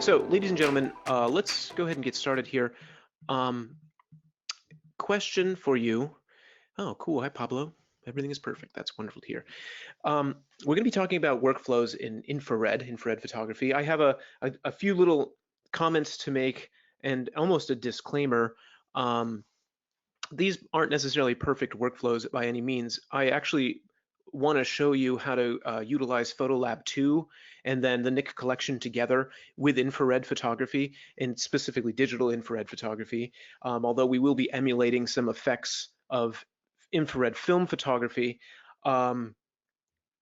So, ladies and gentlemen, let's go ahead and get started here. Um, Question for you. Oh, cool. Hi, Pablo. Everything is perfect. That's wonderful to hear. We're going to be talking about workflows in infrared photography. I have a few little comments to make and almost a disclaimer. Um, these aren't necessarily perfect workflows by any means. I actually want to show you how to utilize PhotoLab 2 and then the Nik Collection together with infrared photography, and specifically digital infrared photography, although we will be emulating some effects of infrared film photography, um,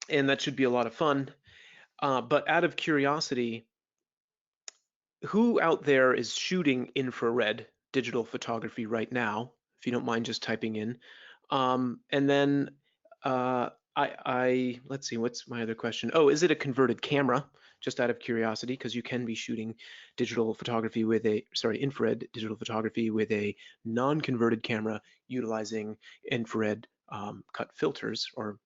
and that should be a lot of fun. But out of curiosity, who out there is shooting infrared digital photography right now? If you don't mind just typing in. And then uh, let's see, what's my other question? Oh, is it a converted camera? Just out of curiosity, because you can be shooting digital photography with infrared digital photography with a non-converted camera utilizing infrared cut filters, or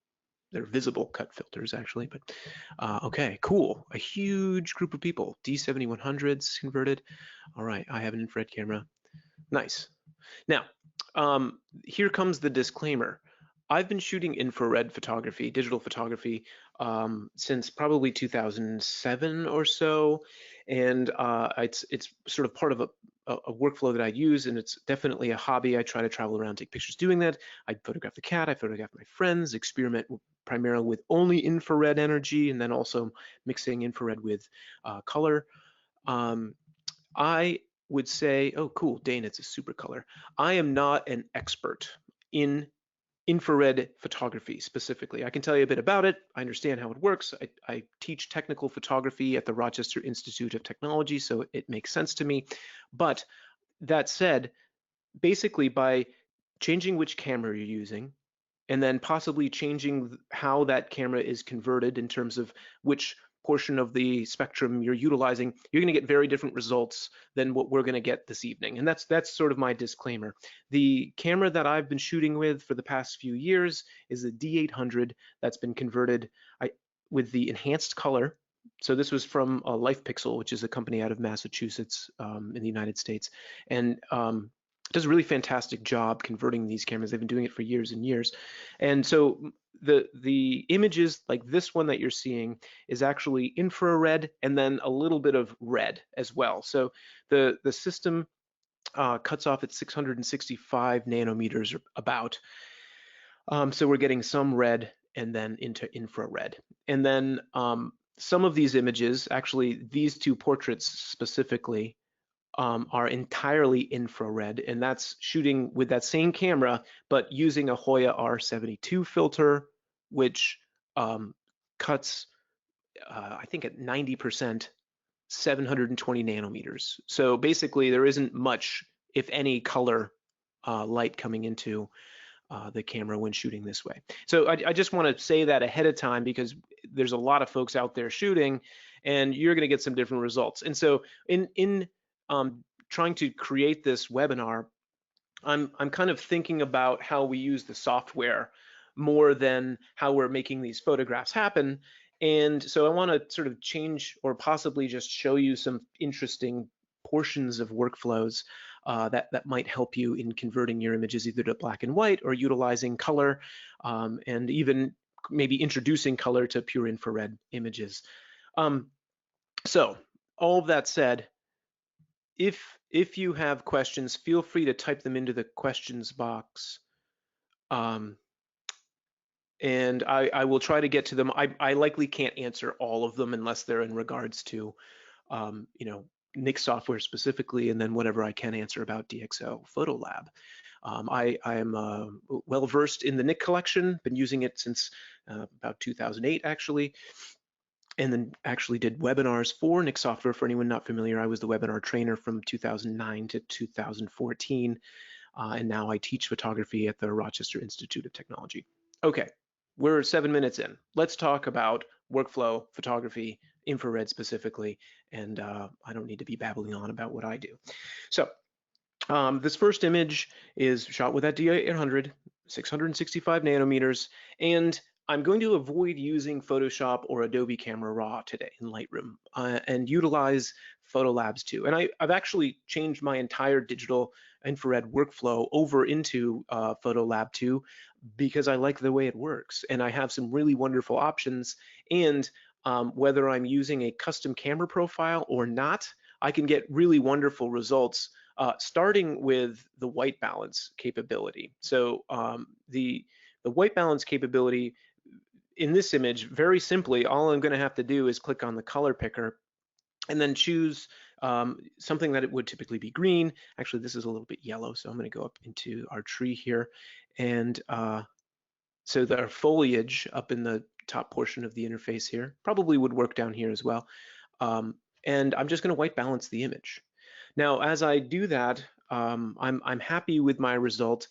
they're visible cut filters actually, but okay, cool. A huge group of people, D7100s converted. All right, I have an infrared camera. Nice. Now, here comes the disclaimer. I've been shooting infrared photography, digital photography, since probably 2007 or so, and it's sort of part of a workflow that I use, and it's definitely a hobby. I try to travel around, take pictures doing that. I photograph the cat, I photograph my friends, experiment primarily with only infrared energy, and then also mixing infrared with color. Um, I would say, oh, cool, Dane, it's a super color. I am not an expert in infrared photography specifically. I can tell you a bit about it. I understand how it works. I teach technical photography at the Rochester Institute of Technology, so it makes sense to me. But that said, basically by changing which camera you're using, and then possibly changing how that camera is converted in terms of which portion of the spectrum you're utilizing, you're going to get very different results than what we're going to get this evening. And that's sort of my disclaimer. The camera that I've been shooting with for the past few years is a D800 that's been converted with the enhanced color. So this was from LifePixel, which is a company out of Massachusetts in the United States. And does a really fantastic job converting these cameras. They've been doing it for years and years. And so the images like this one that you're seeing is actually infrared and then a little bit of red as well. So the system cuts off at 665 nanometers or about. So we're getting some red and then into infrared. And then some of these images, actually these two portraits specifically, are entirely infrared, and that's shooting with that same camera, but using a Hoya R72 filter, which cuts, I think at 90%, 720 nanometers. So basically there isn't much, if any, color light coming into the camera when shooting this way. So I just want to say that ahead of time, because there's a lot of folks out there shooting and you're going to get some different results. And so in trying to create this webinar, I'm kind of thinking about how we use the software more than how we're making these photographs happen. And so I want to sort of change, or possibly just show you some interesting portions of workflows that might help you in converting your images either to black and white or utilizing color, and even maybe introducing color to pure infrared images. So all of that said, if you have questions, feel free to type them into the questions box. And I will try to get to them. I likely can't answer all of them unless they're in regards to, Nik software specifically, and then whatever I can answer about DxO PhotoLab. I am well versed in the Nik collection, been using it since about 2008 actually, and then actually did webinars for Nik software. For anyone not familiar, I was the webinar trainer from 2009 to 2014, and now I teach photography at the Rochester Institute of Technology. Okay, we're 7 minutes in. Let's talk about workflow photography, infrared specifically, and I don't need to be babbling on about what I do. So this first image is shot with that D800, 665 nanometers, and I'm going to avoid using Photoshop or Adobe Camera Raw today in Lightroom and utilize PhotoLabs 2. And I've actually changed my entire digital infrared workflow over into PhotoLab 2 because I like the way it works. And I have some really wonderful options. And whether I'm using a custom camera profile or not, I can get really wonderful results, starting with the white balance capability. So the white balance capability in this image, very simply, all I'm going to have to do is click on the color picker and then choose something that it would typically be green. Actually, this is a little bit yellow, so I'm going to go up into our tree here. And so our foliage up in the top portion of the interface here probably would work down here as well. And I'm just going to white balance the image. Now, as I do that, I'm happy with my result,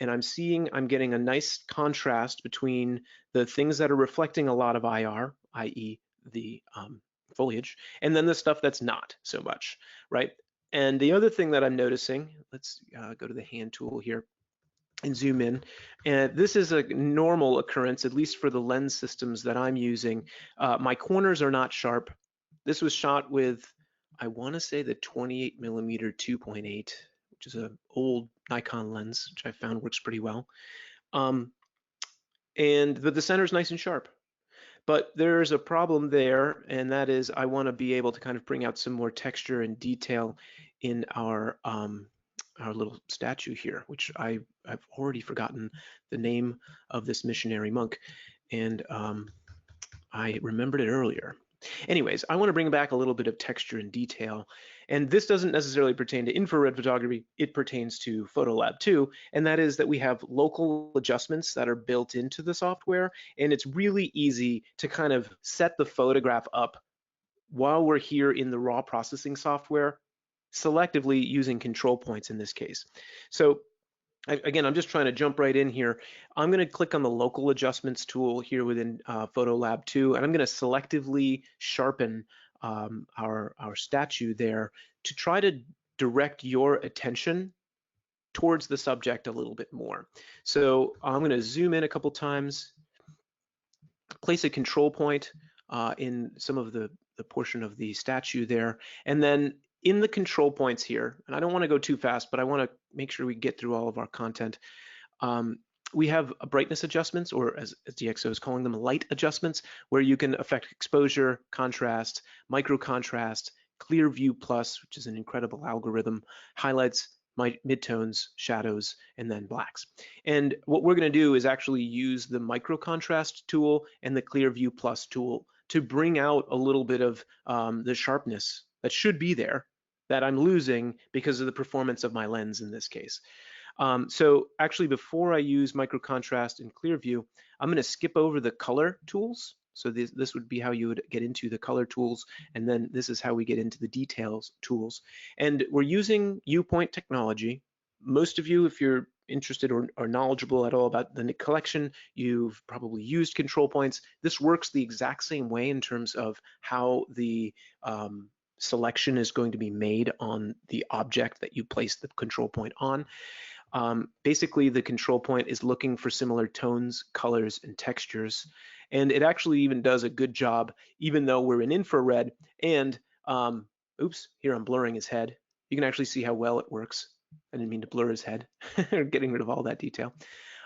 and I'm getting a nice contrast between the things that are reflecting a lot of IR, i.e. the foliage, and then the stuff that's not so much, right? And the other thing that I'm noticing, let's go to the hand tool here and zoom in. And this is a normal occurrence, at least for the lens systems that I'm using. My corners are not sharp. This was shot with, I want to say, the 28mm 2.8, which is an old Nikon lens, which I found works pretty well. But the center's nice and sharp. But there's a problem there, and that is I want to be able to kind of bring out some more texture and detail in our little statue here, which I've already forgotten the name of this missionary monk, and I remembered it earlier. Anyways, I want to bring back a little bit of texture and detail, and this doesn't necessarily pertain to infrared photography, it pertains to PhotoLab 2, and that is that we have local adjustments that are built into the software, and it's really easy to kind of set the photograph up while we're here in the raw processing software, selectively using control points in this case. So again, I'm just trying to jump right in here. I'm going to click on the local adjustments tool here within PhotoLab 2, and I'm going to selectively sharpen our statue there to try to direct your attention towards the subject a little bit more. So I'm going to zoom in a couple times, place a control point in some of the portion of the statue there, and then in the control points here, and I don't want to go too fast, but I want to make sure we get through all of our content. We have brightness adjustments, or as DxO is calling them, light adjustments, where you can affect exposure, contrast, micro contrast, clear view plus, which is an incredible algorithm, highlights, midtones, shadows, and then blacks. And what we're going to do is actually use the micro contrast tool and the clear view plus tool to bring out a little bit of the sharpness that should be there that I'm losing because of the performance of my lens in this case. So actually, before I use micro contrast and clear view, I'm going to skip over the color tools. So this would be how you would get into the color tools, and then this is how we get into the details tools. And we're using U-point technology. Most of you, if you're interested or knowledgeable at all about the Nik Collection, you've probably used control points. This works the exact same way in terms of how the selection is going to be made on the object that you place the control point on. Basically, the control point is looking for similar tones, colors, and textures. And it actually even does a good job, even though we're in infrared. And oops, here I'm blurring his head. You can actually see how well it works. I didn't mean to blur his head, getting rid of all that detail.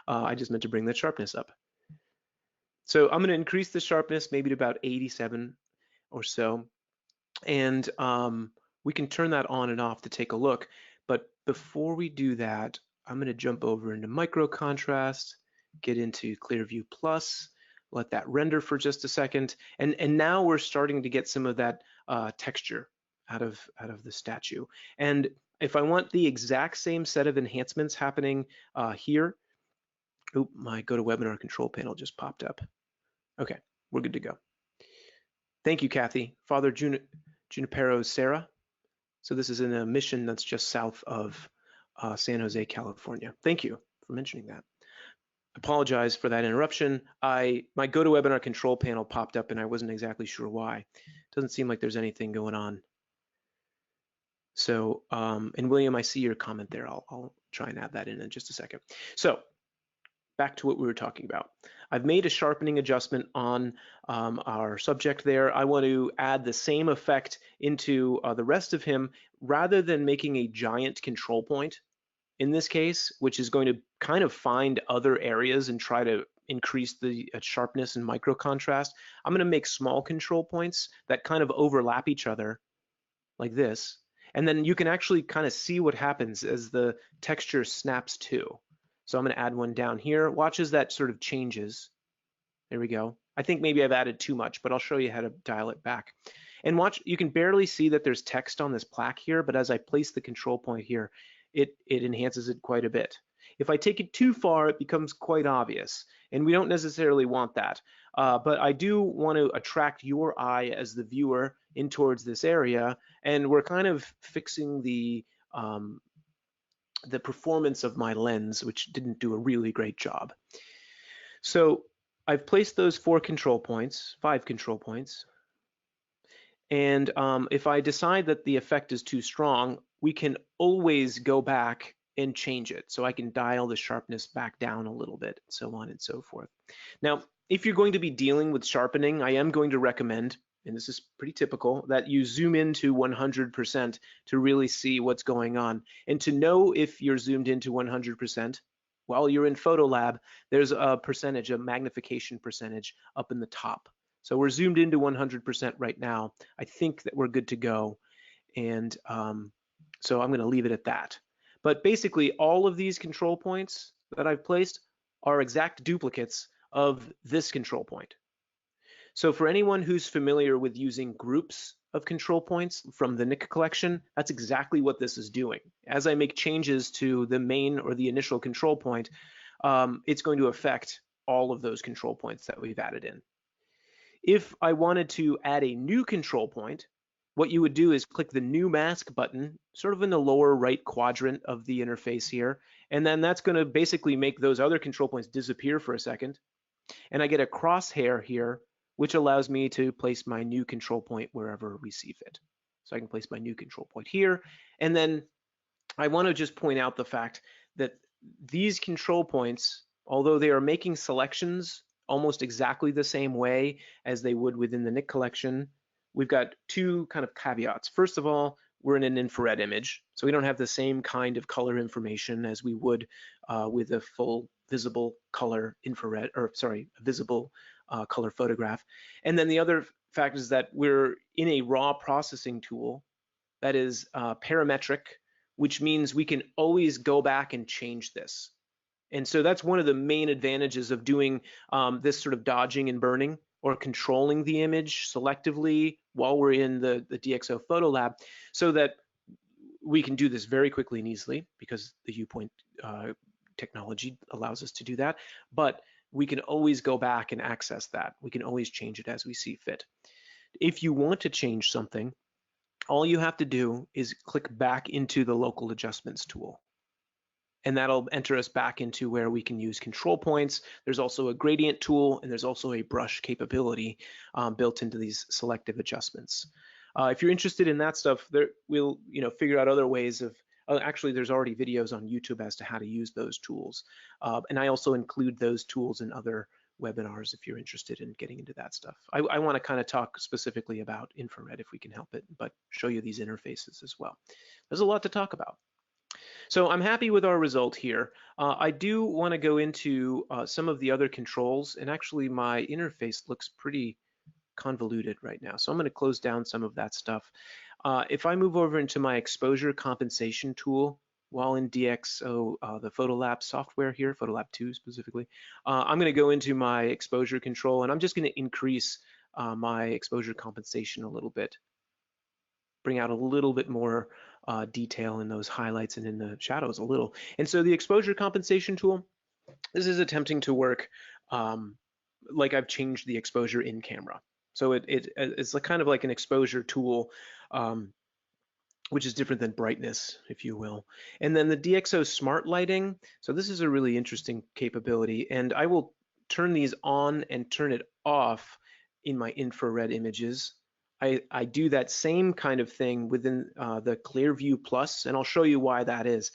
I just meant to bring the sharpness up. So I'm going to increase the sharpness maybe to about 87 or so. And we can turn that on and off to take a look. But before we do that, I'm going to jump over into micro contrast, get into clear view plus, let that render for just a second. And now we're starting to get some of that texture out of the statue. And if I want the exact same set of enhancements happening here, oop, my GoToWebinar control panel just popped up. Okay, we're good to go. Thank you, Kathy. Father Junipero Sarah. So this is in a mission that's just south of San Jose, California. Thank you for mentioning that. Apologize for that interruption. My GoToWebinar control panel popped up and I wasn't exactly sure why. Doesn't seem like there's anything going on. So, and William, I see your comment there. I'll try and add that in just a second. So back to what we were talking about. I've made a sharpening adjustment on our subject there. I want to add the same effect into the rest of him rather than making a giant control point in this case, which is going to kind of find other areas and try to increase the sharpness and micro contrast. I'm going to make small control points that kind of overlap each other like this. And then you can actually kind of see what happens as the texture snaps to. So I'm going to add one down here. Watch as that sort of changes. There we go. I think maybe I've added too much, but I'll show you how to dial it back. And watch, you can barely see that there's text on this plaque here, but as I place the control point here, it enhances it quite a bit. If I take it too far, it becomes quite obvious, and we don't necessarily want that. But I do want to attract your eye as the viewer in towards this area, and we're kind of fixing the performance of my lens, which didn't do a really great job. So I've placed those 5 control points, and if I decide that the effect is too strong, we can always go back and change it. So I can dial the sharpness back down a little bit, so on and so forth. Now, if you're going to be dealing with sharpening, I am going to recommend, and this is pretty typical, that you zoom into 100% to really see what's going on. And to know if you're zoomed into 100%, while you're in PhotoLab, there's a percentage, a magnification percentage up in the top. So we're zoomed into 100% right now. I think that we're good to go. And so I'm going to leave it at that. But basically, all of these control points that I've placed are exact duplicates of this control point. So for anyone who's familiar with using groups of control points from the Nik collection, that's exactly what this is doing. As I make changes to the main or the initial control point, it's going to affect all of those control points that we've added in. If I wanted to add a new control point, what you would do is click the new mask button, sort of in the lower right quadrant of the interface here, and then that's going to basically make those other control points disappear for a second. And I get a crosshair here, which allows me to place my new control point wherever we see fit. So I can place my new control point here. And then I want to just point out the fact that these control points, although they are making selections almost exactly the same way as they would within the Nik collection, we've got 2 kind of caveats. First of all, we're in an infrared image, so we don't have the same kind of color information as we would with a full visible color infrared, or sorry, visible color photograph. And then the other fact is that we're in a raw processing tool that is parametric, which means we can always go back and change this. And so that's one of the main advantages of doing this sort of dodging and burning, or controlling the image selectively while we're in the DxO PhotoLab, so that we can do this very quickly and easily because the U-point technology allows us to do that. But we can always go back and access that. We can always change it as we see fit. If you want to change something, all you have to do is click back into the local adjustments tool. And that'll enter us back into where we can use control points. There's also a gradient tool, and there's also a brush capability built into these selective adjustments. If you're interested in that stuff, we'll figure out other ways of. Actually, there's already videos on YouTube as to how to use those tools, and I also include those tools in other webinars if you're interested in getting into that stuff. I want to kind of talk specifically about infrared if we can help it, but show you these interfaces as well. There's a lot to talk about. So I'm happy with our result here. I do want to go into some of the other controls, and actually my interface looks pretty convoluted right now. So I'm going to close down some of that stuff. If I move over into my exposure compensation tool while in DxO, the PhotoLab software here, PhotoLab 2 specifically, I'm going to go into my exposure control, and I'm just going to increase my exposure compensation a little bit, bring out a little bit more detail in those highlights and in the shadows a little. And so the exposure compensation tool, this is attempting to work like I've changed the exposure in camera. So it's kind of like an exposure tool, which is different than brightness, if you will. And then the DxO Smart Lighting. So this is a really interesting capability, and I will turn these on and turn it off in my infrared images. I do that same kind of thing within the Clearview Plus, and I'll show you why that is.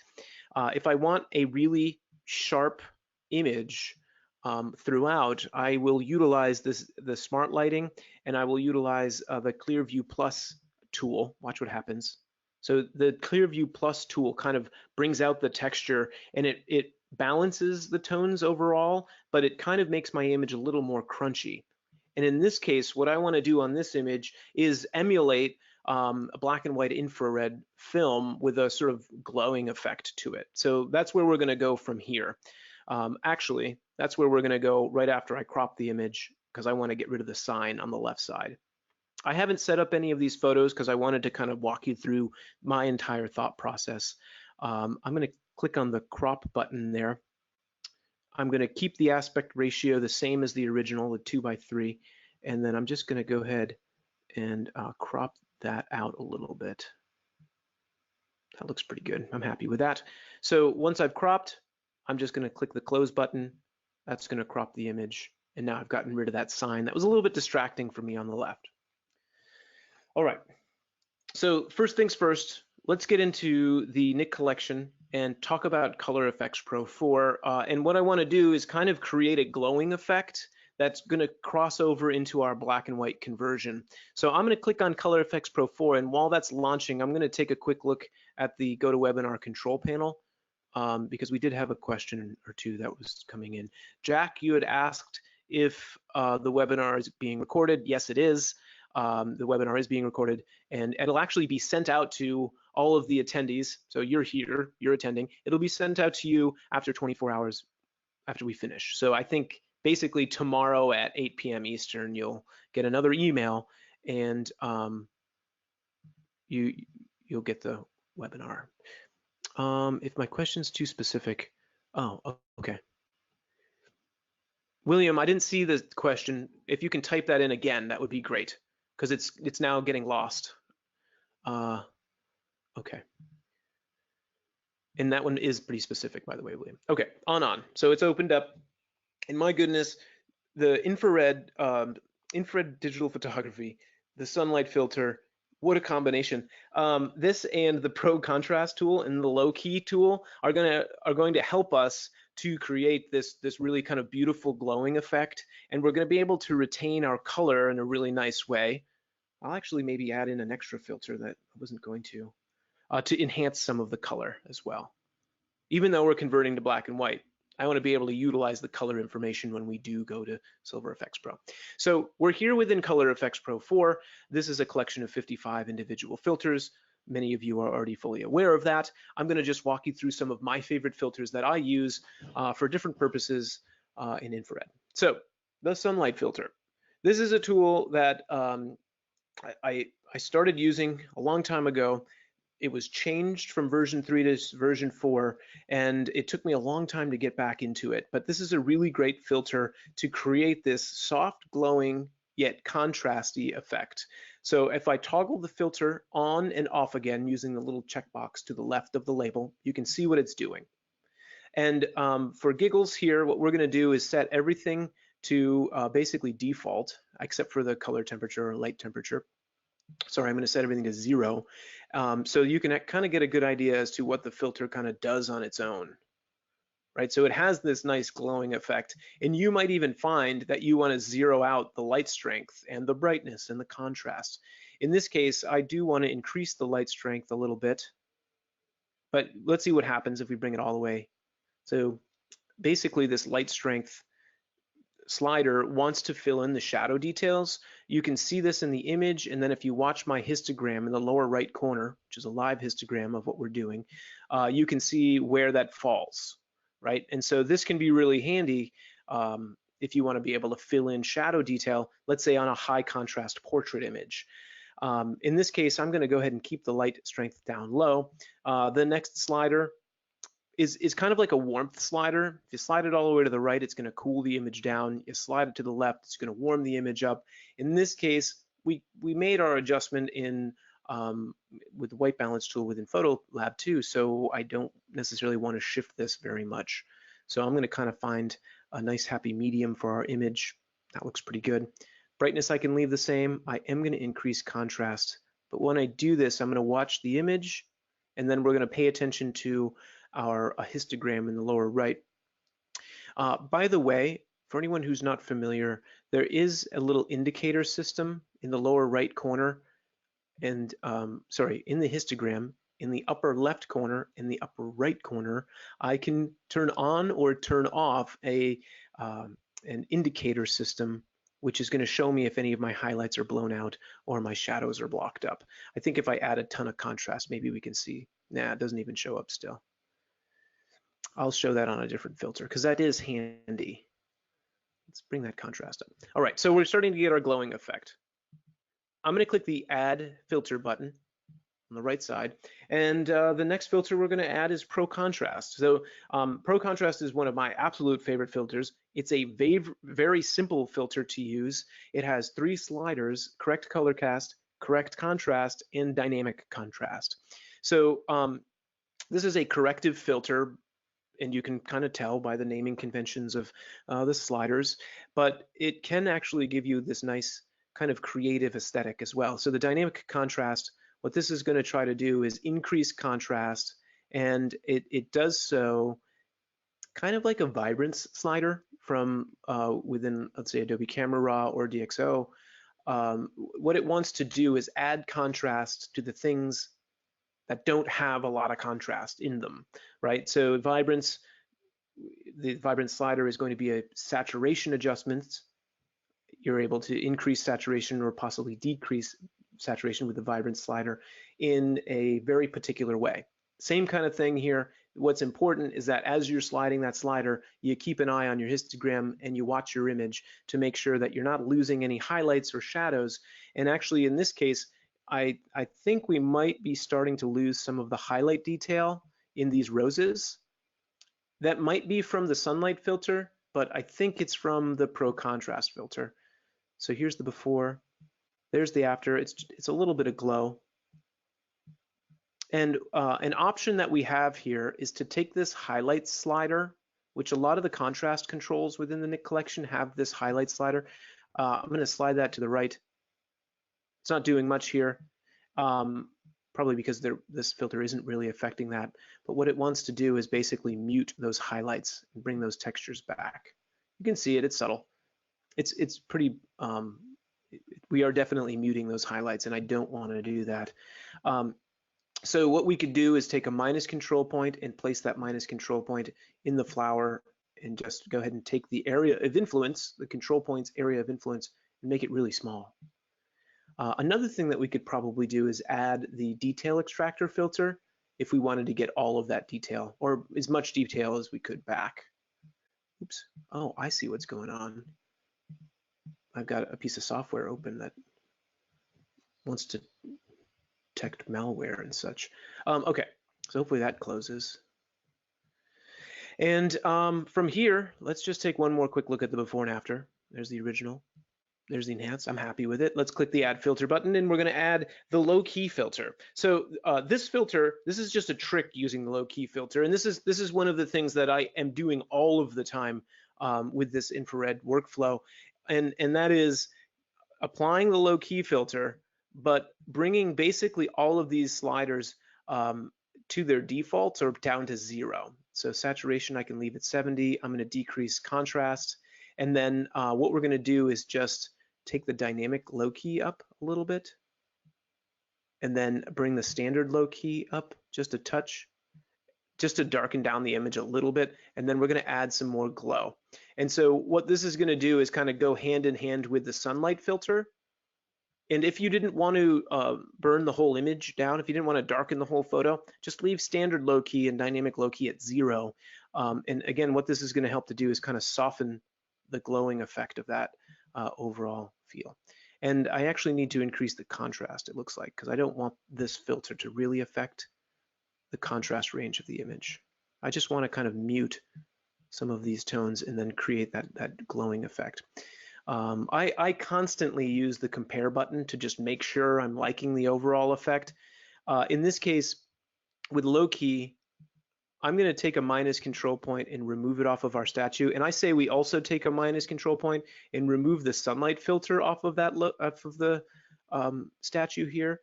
If I want a really sharp image, throughout, I will utilize the smart lighting, and I will utilize the Clearview Plus tool. Watch what happens. So the Clearview Plus tool kind of brings out the texture, and it balances the tones overall, but it kind of makes my image a little more crunchy. And in this case, what I want to do on this image is emulate a black and white infrared film with a sort of glowing effect to it. So that's where we're going to go from here. Actually, that's where we're going to go right after I crop the image, because I want to get rid of the sign on the left side. I haven't set up any of these photos because I wanted to kind of walk you through my entire thought process. I'm going to click on the crop button there. I'm going to keep the aspect ratio the same as the original, the 2:3, and then I'm just going to go ahead and crop that out a little bit. That looks pretty good. I'm happy with that. So once I've cropped, I'm just going to click the close button. That's going to crop the image. And now I've gotten rid of that sign that was a little bit distracting for me on the left. All right. So first things first, let's get into the Nik Collection and talk about Color Efex Pro 4. And what I want to do is kind of create a glowing effect that's going to cross over into our black and white conversion. So I'm going to click on Color Efex Pro 4, and while that's launching, I'm going to take a quick look at the GoToWebinar control panel, because we did have a question or two that was coming in. Jack, you had asked if the webinar is being recorded. Yes, it is. The webinar is being recorded, and it'll actually be sent out to all of the attendees. So you're here, you're attending. It'll be sent out to you after 24 hours after we finish. So I think basically tomorrow at 8 p.m. Eastern, you'll get another email, and you'll get the webinar. If my question's too specific, oh, okay. William, I didn't see the question. If you can type that in again, that would be great, because it's now getting lost. Okay. And that one is pretty specific, by the way, William. Okay, on. So it's opened up, and my goodness, the infrared digital photography, the sunlight filter, what a combination. This and the Pro Contrast tool and the low key tool are going to help us to create this really kind of beautiful glowing effect, and we're going to be able to retain our color in a really nice way. I'll actually maybe add in an extra filter that I wasn't going to enhance some of the color as well. Even though we're converting to black and white, I want to be able to utilize the color information when we do go to Silver Efex Pro. So we're here within Color Efex Pro 4. This is a collection of 55 individual filters. Many of you are already fully aware of that. I'm going to just walk you through some of my favorite filters that I use for different purposes in infrared. So the sunlight filter. This is a tool that I started using a long time ago. It was changed from version 3 to version 4, and it took me a long time to get back into it. But this is a really great filter to create this soft, glowing, yet contrasty effect. So if I toggle the filter on and off again using the little checkbox to the left of the label, you can see what it's doing. And for giggles here, what we're going to do is set everything to basically default, except for the color temperature or light temperature. Sorry, I'm going to set everything to 0. So you can kind of get a good idea as to what the filter kind of does on its own, right? So it has this nice glowing effect, and you might even find that you want to zero out the light strength and the brightness and the contrast. In this case, I do want to increase the light strength a little bit, but let's see what happens if we bring it all the way. So basically this light strength slider wants to fill in the shadow details. You can see this in the image, and then if you watch my histogram in the lower right corner, which is a live histogram of what we're doing, you can see where that falls, right? And so this can be really handy if you want to be able to fill in shadow detail, let's say on a high contrast portrait image. In this case, I'm going to go ahead and keep the light strength down low. The next slider is kind of like a warmth slider. If you slide it all the way to the right, it's going to cool the image down. You slide it to the left, it's going to warm the image up. In this case, we made our adjustment in with the white balance tool within PhotoLab too, so I don't necessarily want to shift this very much. So I'm going to kind of find a nice happy medium for our image. That looks pretty good. Brightness I can leave the same. I am going to increase contrast, but when I do this, I'm going to watch the image, and then we're going to pay attention to our histogram in the lower right. By the way, for anyone who's not familiar, there is a little indicator system in the lower right corner, and sorry, in the histogram, in the upper left corner, in the upper right corner, I can turn on or turn off an indicator system, which is going to show me if any of my highlights are blown out or my shadows are blocked up. I think if I add a ton of contrast, maybe we can see. Nah, it doesn't even show up still. I'll show that on a different filter because that is handy. Let's bring that contrast up. All right, so we're starting to get our glowing effect. I'm going to click the Add Filter button on the right side, and the next filter we're going to add is Pro Contrast. So Pro Contrast is one of my absolute favorite filters. It's a very simple filter to use. It has 3 sliders: correct color cast, correct contrast, and dynamic contrast. So this is a corrective filter, and you can kind of tell by the naming conventions of the sliders, but it can actually give you this nice kind of creative aesthetic as well. So the dynamic contrast, what this is going to try to do is increase contrast, and it does so kind of like a vibrance slider from within, let's say, Adobe Camera Raw or DxO. What it wants to do is add contrast to the things that don't have a lot of contrast in them, right? So vibrance, the vibrance slider is going to be a saturation adjustment. You're able to increase saturation or possibly decrease saturation with the vibrance slider in a very particular way. Same kind of thing here. What's important is that as you're sliding that slider, you keep an eye on your histogram and you watch your image to make sure that you're not losing any highlights or shadows. And actually, in this case, I think we might be starting to lose some of the highlight detail in these roses. That might be from the sunlight filter, but I think it's from the Pro Contrast filter. So here's the before, there's the after. It's a little bit of glow. And an option that we have here is to take this highlight slider, which a lot of the contrast controls within the Nik Collection have this highlight slider. I'm going to slide that to the right. It's not doing much here, probably because this filter isn't really affecting that. But what it wants to do is basically mute those highlights and bring those textures back. You can see it, it's subtle. It's pretty, we are definitely muting those highlights, and I don't want to do that. So what we could do is take a minus control point and place that minus control point in the flower and just go ahead and take the area of influence, the control point's area of influence, and make it really small. Another thing that we could probably do is add the detail extractor filter if we wanted to get all of that detail, or as much detail as we could back. Oops. Oh, I see what's going on. I've got a piece of software open that wants to detect malware and such. Okay, so hopefully that closes. And from here, let's just take one more quick look at the before and after. There's the original. There's the enhance. I'm happy with it. Let's click the add filter button, and we're going to add the low key filter. So this filter, this is just a trick using the low key filter, and this is one of the things that I am doing all of the time with this infrared workflow, and that is applying the low key filter, but bringing basically all of these sliders to their defaults or down to 0. So saturation I can leave at 70. I'm going to decrease contrast, and then what we're going to do is just take the dynamic low key up a little bit, and then bring the standard low key up just a touch, just to darken down the image a little bit, and then we're going to add some more glow. And so what this is going to do is kind of go hand in hand with the sunlight filter. And if you didn't want to burn the whole image down, if you didn't want to darken the whole photo, just leave standard low key and dynamic low key at 0. And again, what this is going to help to do is kind of soften the glowing effect of that overall feel. And I actually need to increase the contrast, it looks like, because I don't want this filter to really affect the contrast range of the image. I just want to kind of mute some of these tones and then create that glowing effect. I constantly use the compare button to just make sure I'm liking the overall effect. In this case, with low key, I'm going to take a minus control point and remove it off of our statue. And I say we also take a minus control point and remove the sunlight filter off of that off of the statue here.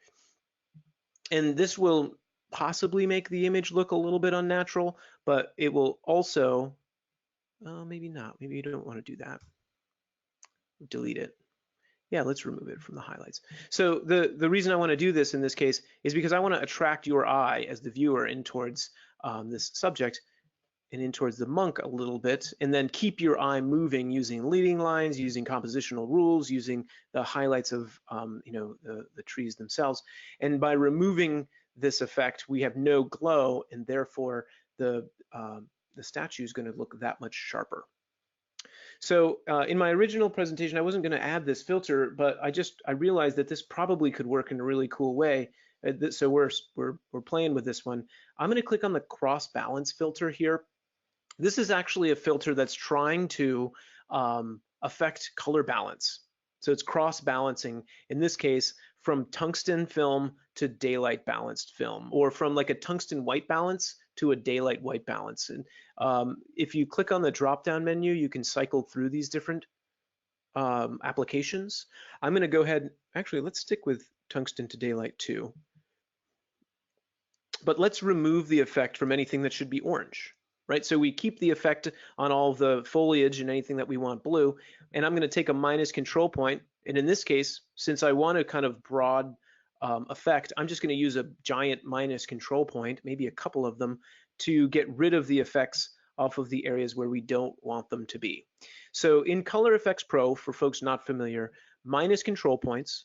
And this will possibly make the image look a little bit unnatural, but it will also, Maybe not. Maybe you don't want to do that. Delete it. Yeah, let's remove it from the highlights. So the reason I want to do this in this case is because I want to attract your eye as the viewer in towards this subject and in towards the monk a little bit, and then keep your eye moving using leading lines, using compositional rules, using the highlights of the trees themselves. And by removing this effect, we have no glow, and therefore the statue is going to look that much sharper. So in my original presentation, I wasn't going to add this filter, but I realized that this probably could work in a really cool way. So we're playing with this one. I'm going to click on the cross balance filter here. This is actually a filter that's trying to affect color balance. So it's cross balancing, in this case, from tungsten film to daylight balanced film, or from like a tungsten white balance to a daylight white balance. And if you click on the drop-down menu, you can cycle through these different applications. I'm going to go ahead, actually, let's stick with tungsten to daylight too. But let's remove the effect from anything that should be orange, right? So we keep the effect on all of the foliage and anything that we want blue. And I'm going to take a minus control point. And in this case, since I want a kind of broad effect, I'm just going to use a giant minus control point, maybe a couple of them, to get rid of the effects off of the areas where we don't want them to be. So in Color Efex Pro, for folks not familiar, minus control points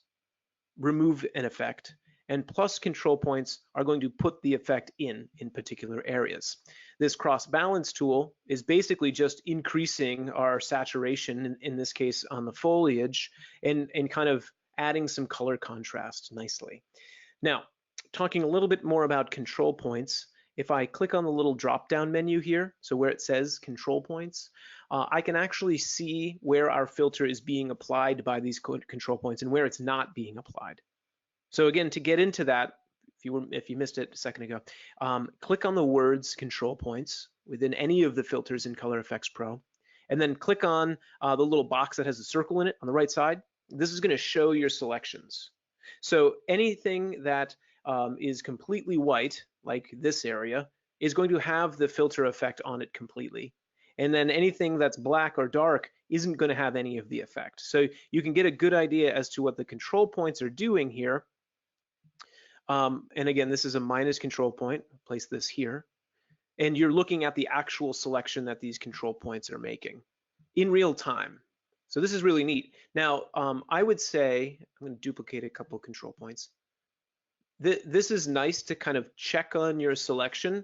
remove an effect, and plus control points are going to put the effect in particular areas. This cross balance tool is basically just increasing our saturation, in this case on the foliage, and kind of adding some color contrast nicely. Now, talking a little bit more about control points, if I click on the little drop-down menu here, so where it says control points, I can actually see where our filter is being applied by these control points and where it's not being applied. So again, to get into that, if you missed it a second ago, click on the words control points within any of the filters in Color Efex Pro, and then click on the little box that has a circle in it on the right side. This is going to show your selections. So anything that is completely white, like this area, is going to have the filter effect on it completely. And then anything that's black or dark isn't going to have any of the effect. So you can get a good idea as to what the control points are doing here. And again, this is a minus control point. Place this here. And you're looking at the actual selection that these control points are making in real time. So this is really neat. Now, I would say, I'm going to duplicate a couple control points. This is nice to kind of check on your selection.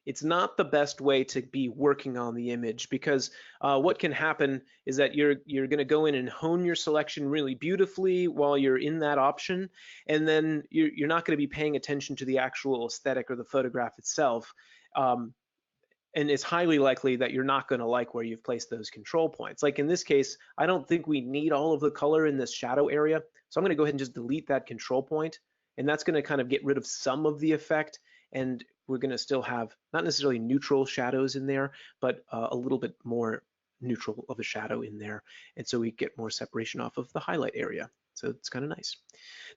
It's not the best way to be working on the image, because what can happen is that you're going to go in and hone your selection really beautifully while you're in that option, and then you're not going to be paying attention to the actual aesthetic or the photograph itself. And it's highly likely that you're not going to like where you've placed those control points. Like in this case, I don't think we need all of the color in this shadow area, so I'm going to go ahead and just delete that control point, and that's going to kind of get rid of some of the effect. And we're going to still have not necessarily neutral shadows in there, but a little bit more neutral of a shadow in there. And so we get more separation off of the highlight area. So it's kind of nice.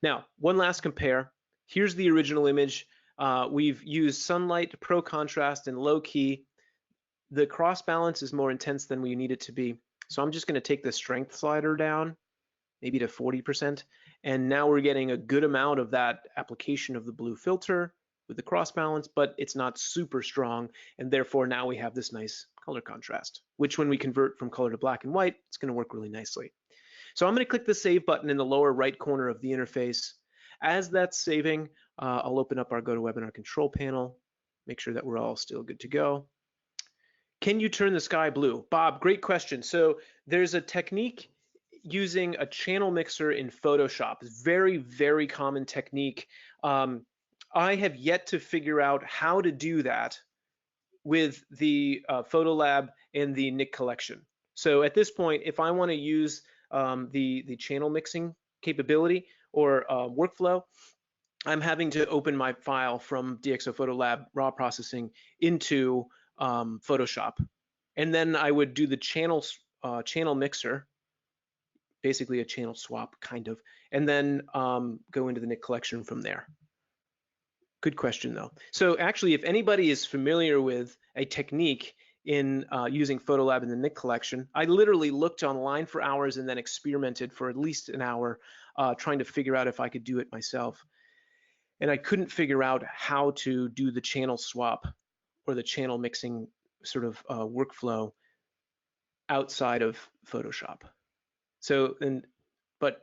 Now, one last compare. Here's the original image. We've used sunlight, pro contrast, and low key. The cross balance is more intense than we need it to be. So I'm just going to take the strength slider down, maybe to 40%. And now we're getting a good amount of that application of the blue filter with the cross balance, but it's not super strong. And therefore now we have this nice color contrast, which when we convert from color to black and white, it's going to work really nicely. So I'm going to click the save button in the lower right corner of the interface. As that's saving, I'll open up our GoToWebinar control panel, make sure that we're all still good to go. Can you turn the sky blue? Bob, great question. So there's a technique using a channel mixer in Photoshop. It's very, very common technique. I have yet to figure out how to do that with the PhotoLab and the Nik Collection. So at this point, if I want to use the channel mixing capability or workflow, I'm having to open my file from DxO PhotoLab raw processing into Photoshop, and then I would do the channel mixer, basically a channel swap kind of, and then go into the Nik Collection from there. Good question though. So actually, if anybody is familiar with a technique in using PhotoLab in the Nik Collection. I literally looked online for hours and then experimented for at least an hour trying to figure out if I could do it myself. And I couldn't figure out how to do the channel swap or the channel mixing sort of workflow outside of Photoshop. So, but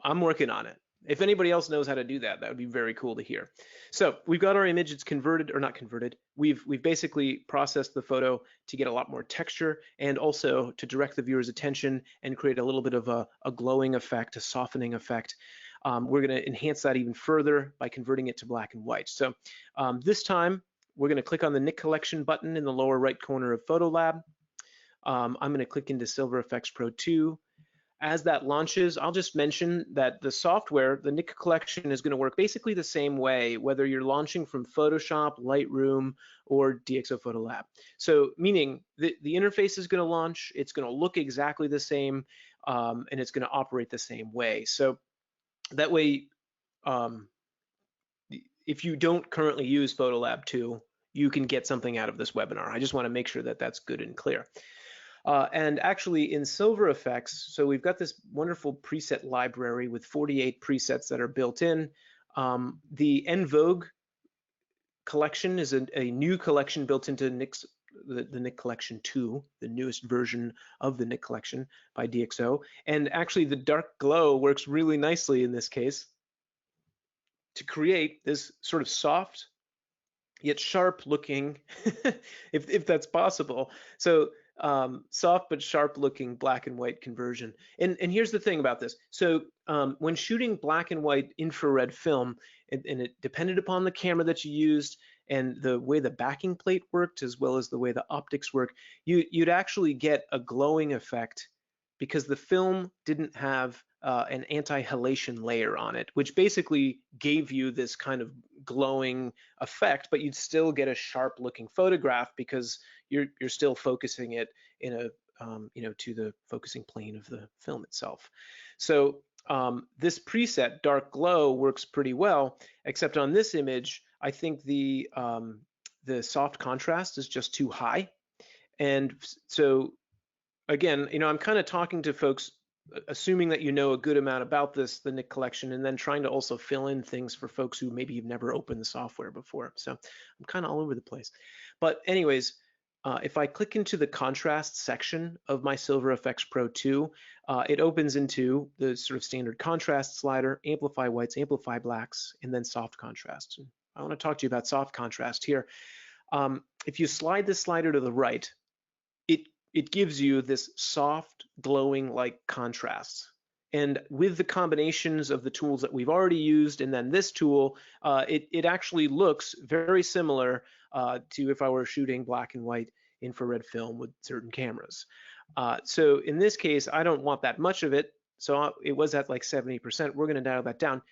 I'm working on it. If anybody else knows how to do that, that would be very cool to hear. So we've got our image, it's converted, or not converted. We've basically processed the photo to get a lot more texture and also to direct the viewer's attention and create a little bit of a glowing effect, a softening effect. We're gonna enhance that even further by converting it to black and white. So this time, we're gonna click on the Nik Collection button in the lower right corner of PhotoLab. I'm gonna click into Silver Efex Pro 2. As that launches, I'll just mention that the software, the Nik Collection, is going to work basically the same way, whether you're launching from Photoshop, Lightroom, or DxO PhotoLab. So meaning the interface is going to launch, it's going to look exactly the same, and it's going to operate the same way. So that way, if you don't currently use PhotoLab 2, you can get something out of this webinar. I just want to make sure that that's good and clear. And actually in Silver Efex, so we've got this wonderful preset library with 48 presets that are built in. The En Vogue collection is a new collection built into the Nik Collection 2, the newest version of the Nik Collection by DxO. And actually the dark glow works really nicely in this case to create this sort of soft yet sharp looking, if that's possible. So soft but sharp looking black and white conversion. And here's the thing about this. So when shooting black and white infrared film, and it depended upon the camera that you used and the way the backing plate worked, as well as the way the optics work, you'd actually get a glowing effect because the film didn't have an anti-halation layer on it, which basically gave you this kind of glowing effect, but you'd still get a sharp looking photograph because you're still focusing it in a to the focusing plane of the film itself. So this preset dark glow works pretty well, except on this image I think the soft contrast is just too high. And so again, I'm kind of talking to folks assuming that you know a good amount about the Nik Collection, and then trying to also fill in things for folks who maybe have never opened the software before. So I'm kind of all over the place. But anyways, if I click into the contrast section of my Silver Efex Pro 2, it opens into the sort of standard contrast slider, amplify whites, amplify blacks, and then soft contrast. And I want to talk to you about soft contrast here. If you slide this slider to the right, it gives you this soft, glowing like contrast. And with the combinations of the tools that we've already used and then this tool, it actually looks very similar to if I were shooting black and white infrared film with certain cameras. So in this case, I don't want that much of it. So it was at like 70%. We're going to dial that down.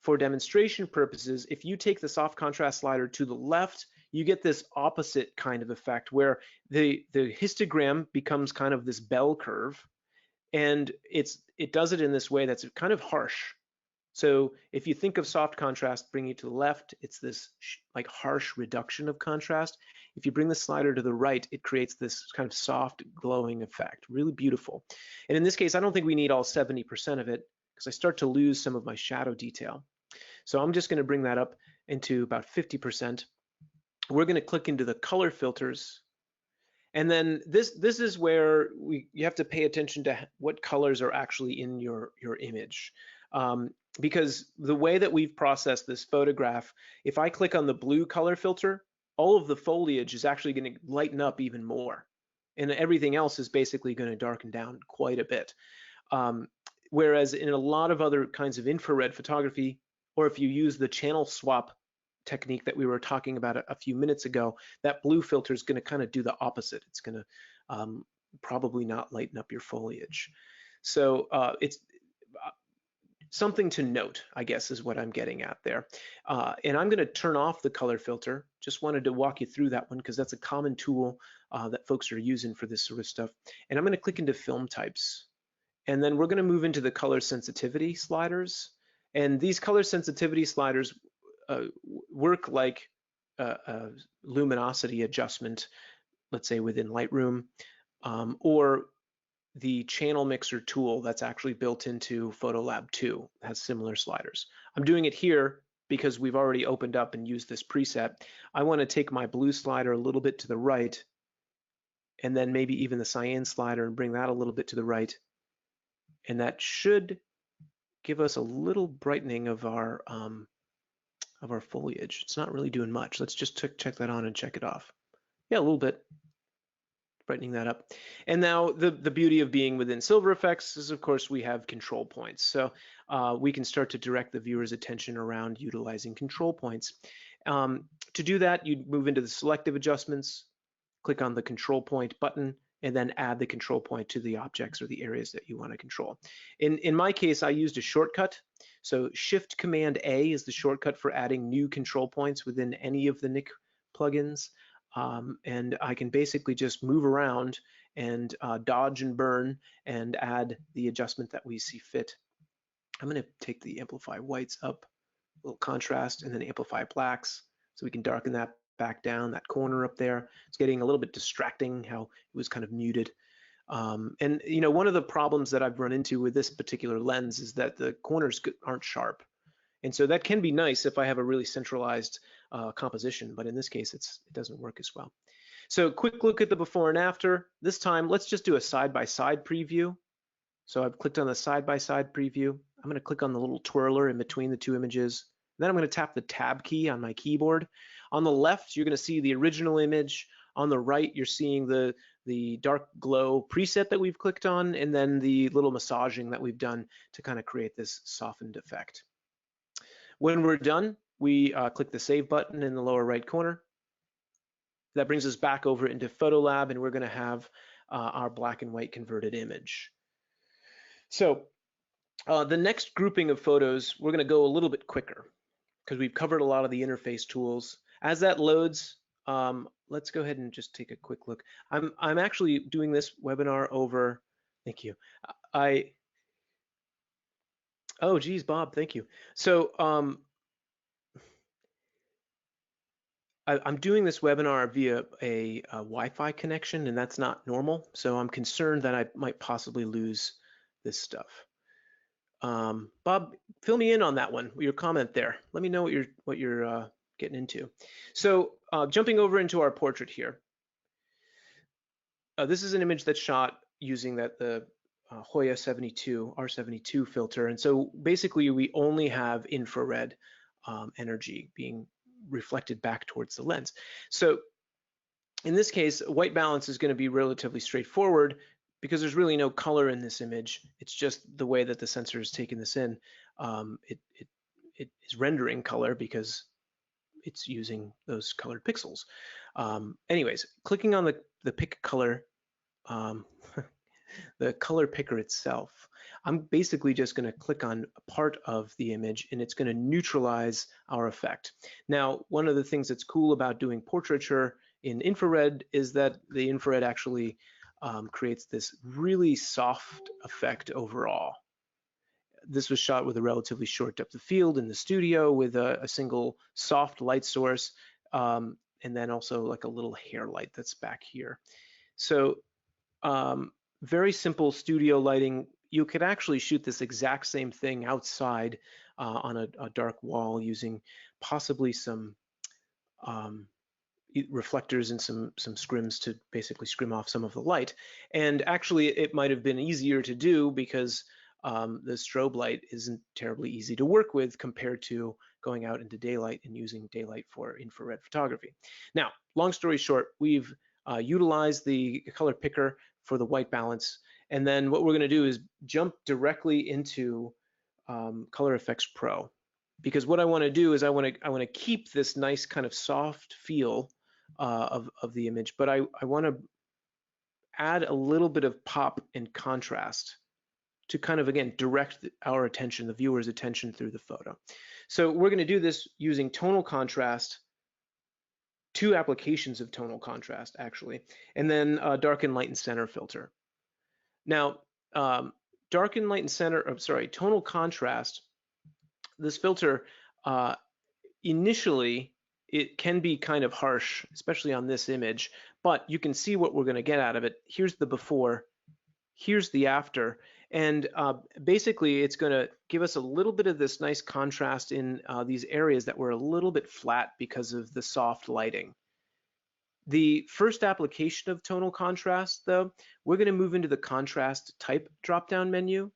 For demonstration purposes, if you take the soft contrast slider to the left, you get this opposite kind of effect where the histogram becomes kind of this bell curve, and it does it in this way that's kind of harsh. So if you think of soft contrast bringing it to the left, it's this like harsh reduction of contrast. If you bring the slider to the right, it creates this kind of soft glowing effect, really beautiful. And in this case, I don't think we need all 70% of it because I start to lose some of my shadow detail. So I'm just going to bring that up into about 50%. We're going to click into the color filters. And then this is where you have to pay attention to what colors are actually in your image. Because the way that we've processed this photograph, if I click on the blue color filter, all of the foliage is actually going to lighten up even more. And everything else is basically going to darken down quite a bit. Whereas in a lot of other kinds of infrared photography, or if you use the channel swap technique that we were talking about a few minutes ago, that blue filter is going to kind of do the opposite. It's going to probably not lighten up your foliage. So it's something to note, I guess, is what I'm getting at there. And I'm going to turn off the color filter. Just wanted to walk you through that one because that's a common tool that folks are using for this sort of stuff. And I'm going to click into film types. And then we're going to move into the color sensitivity sliders. And these color sensitivity sliders work like a luminosity adjustment let's say within Lightroom, or the channel mixer tool that's actually built into PhotoLab 2 has similar sliders. I'm doing it here because we've already opened up and used this preset. I want to take my blue slider a little bit to the right, and then maybe even the cyan slider and bring that a little bit to the right. And that should give us a little brightening of our foliage. It's not really doing much. Let's just check that on and check it off. Yeah, a little bit. Brightening that up. And now the beauty of being within Silver Efex is, of course, we have control points. So we can start to direct the viewer's attention around utilizing control points. To do that, you move into the selective adjustments, click on the control point button, and then add the control point to the objects or the areas that you want to control. In my case, I used a shortcut. So Shift Command A is the shortcut for adding new control points within any of the Nik plugins. And I can basically just move around and dodge and burn and add the adjustment that we see fit. I'm going to take the amplify whites up, a little contrast, and then amplify blacks, so we can darken that back down, that corner up there. It's getting a little bit distracting how it was kind of muted. And you know, one of the problems that I've run into with this particular lens is that the corners aren't sharp. And so that can be nice if I have a really centralized composition, but in this case, it doesn't work as well. So quick look at the before and after. This time, let's just do a side-by-side preview. So I've clicked on the side-by-side preview. I'm going to click on the little twirler in between the two images. Then I'm going to tap the Tab key on my keyboard. On the left, you're going to see the original image. On the right, you're seeing the dark glow preset that we've clicked on, and then the little massaging that we've done to kind of create this softened effect. When we're done, we click the Save button in the lower right corner. That brings us back over into PhotoLab, and we're going to have our black and white converted image. So the next grouping of photos, we're going to go a little bit quicker because we've covered a lot of the interface tools. As that loads, let's go ahead and just take a quick look. I'm actually doing this webinar over, thank you. Oh geez, Bob, thank you. So I'm doing this webinar via a Wi-Fi connection, and that's not normal. So I'm concerned that I might possibly lose this stuff. Bob, fill me in on that one, your comment there. Let me know what you're getting into. So jumping over into our portrait here. This is an image that's shot using the Hoya 72, R72 filter. And so basically we only have infrared energy being reflected back towards the lens. So in this case, white balance is going to be relatively straightforward because there's really no color in this image. It's just the way that the sensor is taking this in. It is rendering color because it's using those colored pixels. Anyways, clicking on the pick color, the color picker itself, I'm basically just going to click on a part of the image and it's going to neutralize our effect. Now, one of the things that's cool about doing portraiture in infrared is that the infrared actually creates this really soft effect overall. This was shot with a relatively short depth of field in the studio with a single soft light source, and then also like a little hair light that's back here. So very simple studio lighting. You could actually shoot this exact same thing outside on a dark wall using possibly some reflectors and some scrims to basically scrim off some of the light. And actually it might have been easier to do because the strobe light isn't terribly easy to work with compared to going out into daylight and using daylight for infrared photography. Now, long story short, we've utilized the color picker for the white balance. And then what we're going to do is jump directly into Color Efex Pro, because what I want to do is I want to keep this nice kind of soft feel of the image, but I want to add a little bit of pop and contrast to kind of, again, direct our attention, the viewer's attention through the photo. So we're going to do this using tonal contrast, two applications of tonal contrast actually, and then darken, light, and center filter. Now, darken, light, and center, tonal contrast, this filter initially it can be kind of harsh, especially on this image, but you can see what we're going to get out of it. Here's the before, here's the after, and basically it's going to give us a little bit of this nice contrast in these areas that were a little bit flat because of the soft lighting. The first application of tonal contrast, though, we're going to move into the contrast type drop-down menu,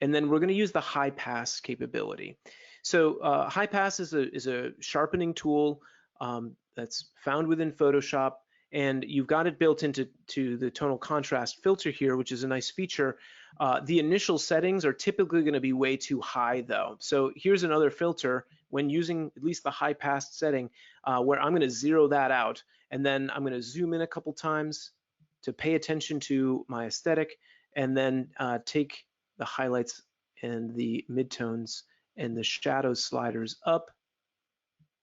and then we're going to use the high pass capability. So high pass is a sharpening tool that's found within Photoshop, and you've got it built into the tonal contrast filter here, which is a nice feature. The initial settings are typically going to be way too high, though. So here's another filter when using at least the high pass setting, where I'm going to zero that out, and then I'm going to zoom in a couple times to pay attention to my aesthetic, and then take the highlights and the midtones and the shadow sliders up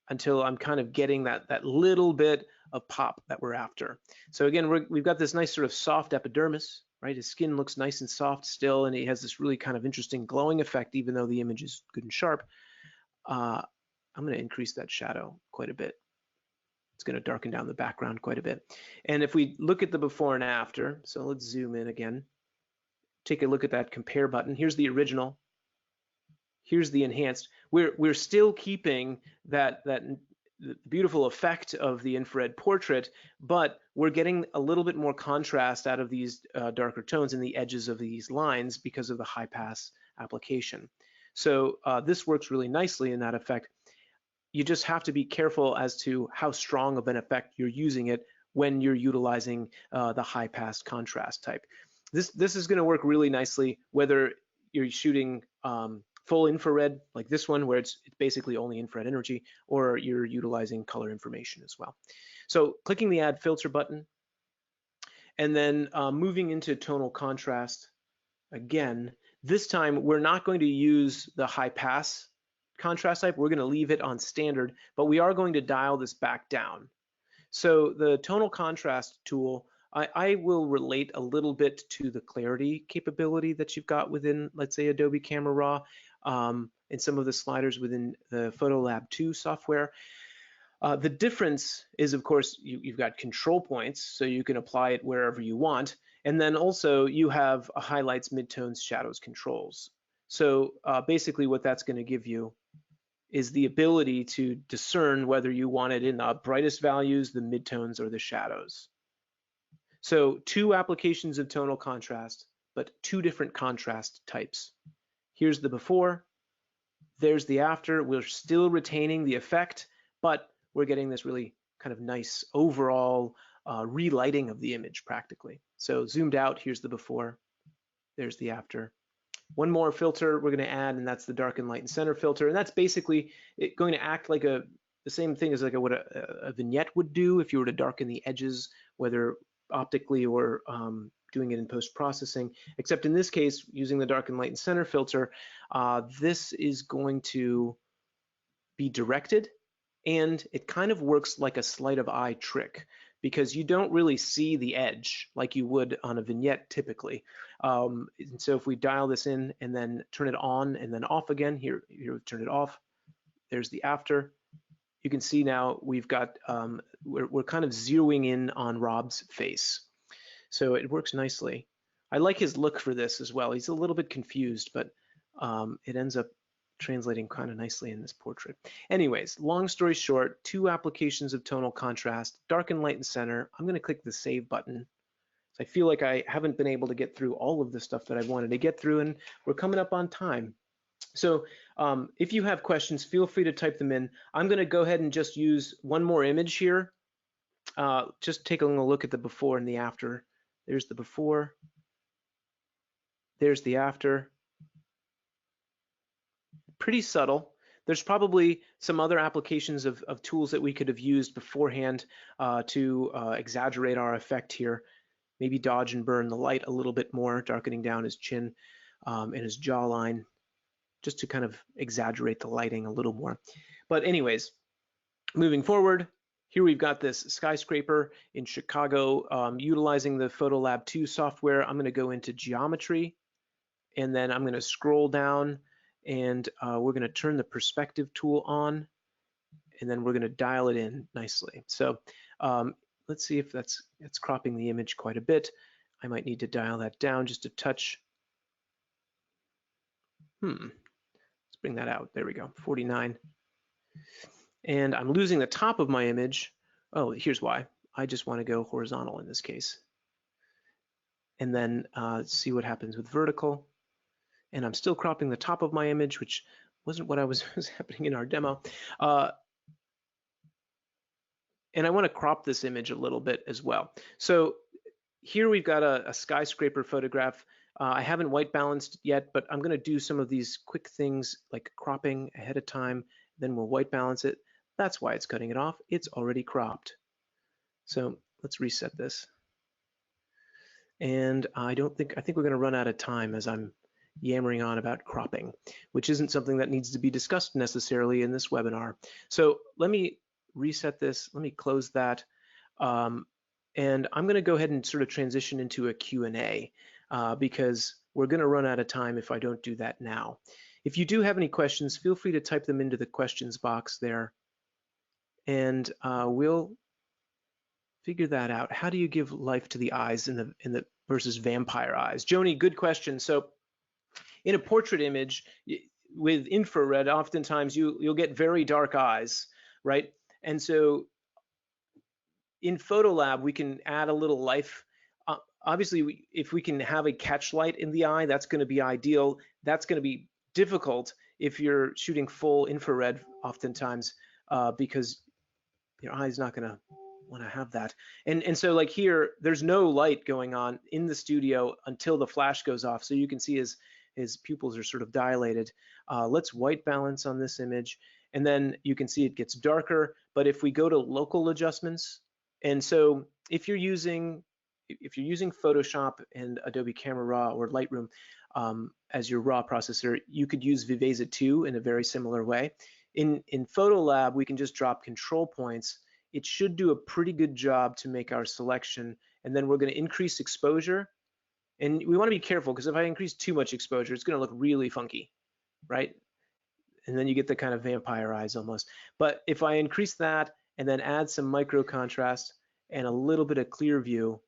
until I'm kind of getting that little bit of pop that we're after. So again, we've got this nice sort of soft epidermis, right? His skin looks nice and soft still, and he has this really kind of interesting glowing effect, even though the image is good and sharp. I'm going to increase that shadow quite a bit. It's going to darken down the background quite a bit. And if we look at the before and after, so let's zoom in again. Take a look at that compare button. Here's the original. Here's the enhanced. We're still keeping that beautiful effect of the infrared portrait, but we're getting a little bit more contrast out of these darker tones in the edges of these lines because of the high pass application. So this works really nicely in that effect. You just have to be careful as to how strong of an effect you're using it when you're utilizing the high pass contrast type. This is going to work really nicely whether you're shooting full infrared like this one, where it's basically only infrared energy, or you're utilizing color information as well. So clicking the Add Filter button, and then moving into tonal contrast again. This time we're not going to use the high pass contrast type. We're going to leave it on standard, but we are going to dial this back down. So the tonal contrast tool, I will relate a little bit to the clarity capability that you've got within, let's say, Adobe Camera Raw, and some of the sliders within the PhotoLab 2 software. The difference is, of course, you've got control points, so you can apply it wherever you want. And then also you have a highlights, midtones, shadows controls. So basically what that's going to give you is the ability to discern whether you want it in the brightest values, the midtones, or the shadows. So 2 applications of tonal contrast, but 2 different contrast types. Here's the before, there's the after. We're still retaining the effect, but we're getting this really kind of nice overall relighting of the image practically. So zoomed out, here's the before, there's the after. One more filter we're going to add, and that's the darken, light, and center filter, and that's basically going to act like the same thing as like what a vignette would do if you were to darken the edges, whether optically or doing it in post-processing, except in this case, using the darken, light, and center filter, this is going to be directed, and it kind of works like a sleight of eye trick, because you don't really see the edge like you would on a vignette typically. And so if we dial this in and then turn it on and then off again, here turn it off, there's the after. You can see now we've got, we're kind of zeroing in on Rob's face. So it works nicely. I like his look for this as well. He's a little bit confused, but it ends up translating kind of nicely in this portrait. Anyways, long story short, 2 applications of tonal contrast, darken, light, and center. I'm going to click the save button. I feel like I haven't been able to get through all of the stuff that I wanted to get through, and we're coming up on time. So if you have questions, feel free to type them in. I'm going to go ahead and just use one more image here. Just taking a look at the before and the after. There's the before. There's the after. Pretty subtle. There's probably some other applications of tools that we could have used beforehand to exaggerate our effect here. Maybe dodge and burn the light a little bit more, darkening down his chin and his jawline, just to kind of exaggerate the lighting a little more. But anyways, moving forward, here we've got this skyscraper in Chicago utilizing the PhotoLab 2 software. I'm going to go into geometry, and then I'm going to scroll down, and we're going to turn the perspective tool on, and then we're going to dial it in nicely. So let's see if it's cropping the image quite a bit. I might need to dial that down just a touch. Let's bring that out. There we go, 49. And I'm losing the top of my image. Oh, here's why. I just want to go horizontal in this case. And then see what happens with vertical. And I'm still cropping the top of my image, which wasn't what was happening in our demo. And I want to crop this image a little bit as well. So here we've got a skyscraper photograph. I haven't white balanced yet, but I'm going to do some of these quick things like cropping ahead of time. Then we'll white balance it. That's why it's cutting it off. It's already cropped. So let's reset this. And I think we're going to run out of time as I'm yammering on about cropping, which isn't something that needs to be discussed necessarily in this webinar. So let me reset this. Let me close that. And I'm going to go ahead and sort of transition into a Q&A because we're going to run out of time if I don't do that now. If you do have any questions, feel free to type them into the questions box there, and we'll figure that out. How do you give life to the eyes in the versus vampire eyes? Joni, good question. So in a portrait image with infrared, oftentimes you'll get very dark eyes, right? And so in PhotoLab, we can add a little life. Obviously, if we can have a catch light in the eye, that's going to be ideal. That's going to be difficult if you're shooting full infrared oftentimes because your eye's not going to want to have that. And so like here, there's no light going on in the studio until the flash goes off. So you can see his pupils are sort of dilated. Let's white balance on this image. And then you can see it gets darker. But if we go to local adjustments, and so if you're using Photoshop and Adobe Camera Raw or Lightroom as your raw processor, you could use Viveza 2 in a very similar way. In PhotoLab, we can just drop control points. It should do a pretty good job to make our selection. And then we're going to increase exposure. And we want to be careful because if I increase too much exposure, it's going to look really funky, right? And then you get the kind of vampire eyes almost. But if I increase that and then add some micro contrast and a little bit of clear view,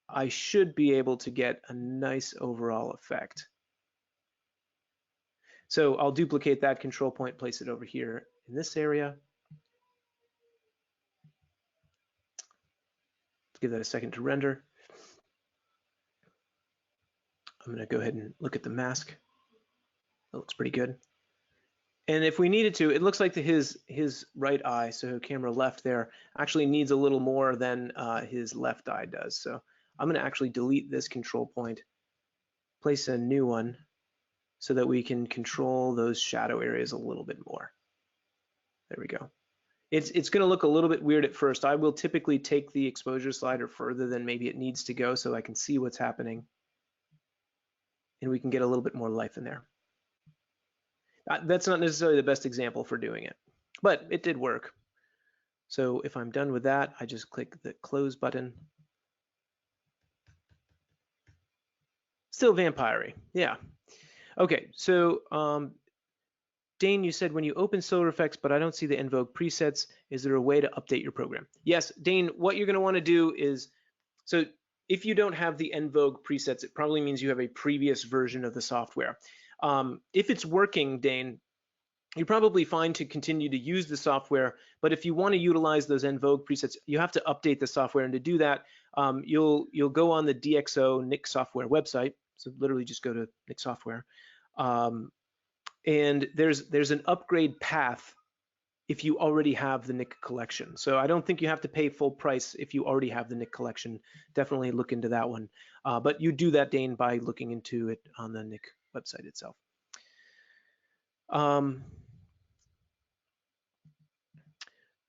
I should be able to get a nice overall effect. So I'll duplicate that control point, place it over here in this area. Give that a second to render. I'm going to go ahead and look at the mask. That looks pretty good. And if we needed to, it looks like his right eye, so camera left there, actually needs a little more than his left eye does. So I'm going to actually delete this control point, place a new one so that we can control those shadow areas a little bit more. There we go. It's going to look a little bit weird at first. I will typically take the exposure slider further than maybe it needs to go so I can see what's happening. And we can get a little bit more life in there. That's not necessarily the best example for doing it, but it did work. So if I'm done with that, I just click the close button. Still vampire-y, yeah. Okay, so Dane, you said when you open Solar Effects, but I don't see the En Vogue presets, is there a way to update your program? Yes, Dane, what you're going to want to do is, so if you don't have the En Vogue presets, it probably means you have a previous version of the software. If it's working, Dane, you're probably fine to continue to use the software, but if you want to utilize those En Vogue presets, you have to update the software, and to do that, you'll go on the DxO Nik software website, so literally just go to Nik software, and there's an upgrade path if you already have the Nik collection. So I don't think you have to pay full price if you already have the Nik collection. Definitely look into that one. But you do that, Dane, by looking into it on the Nik website itself.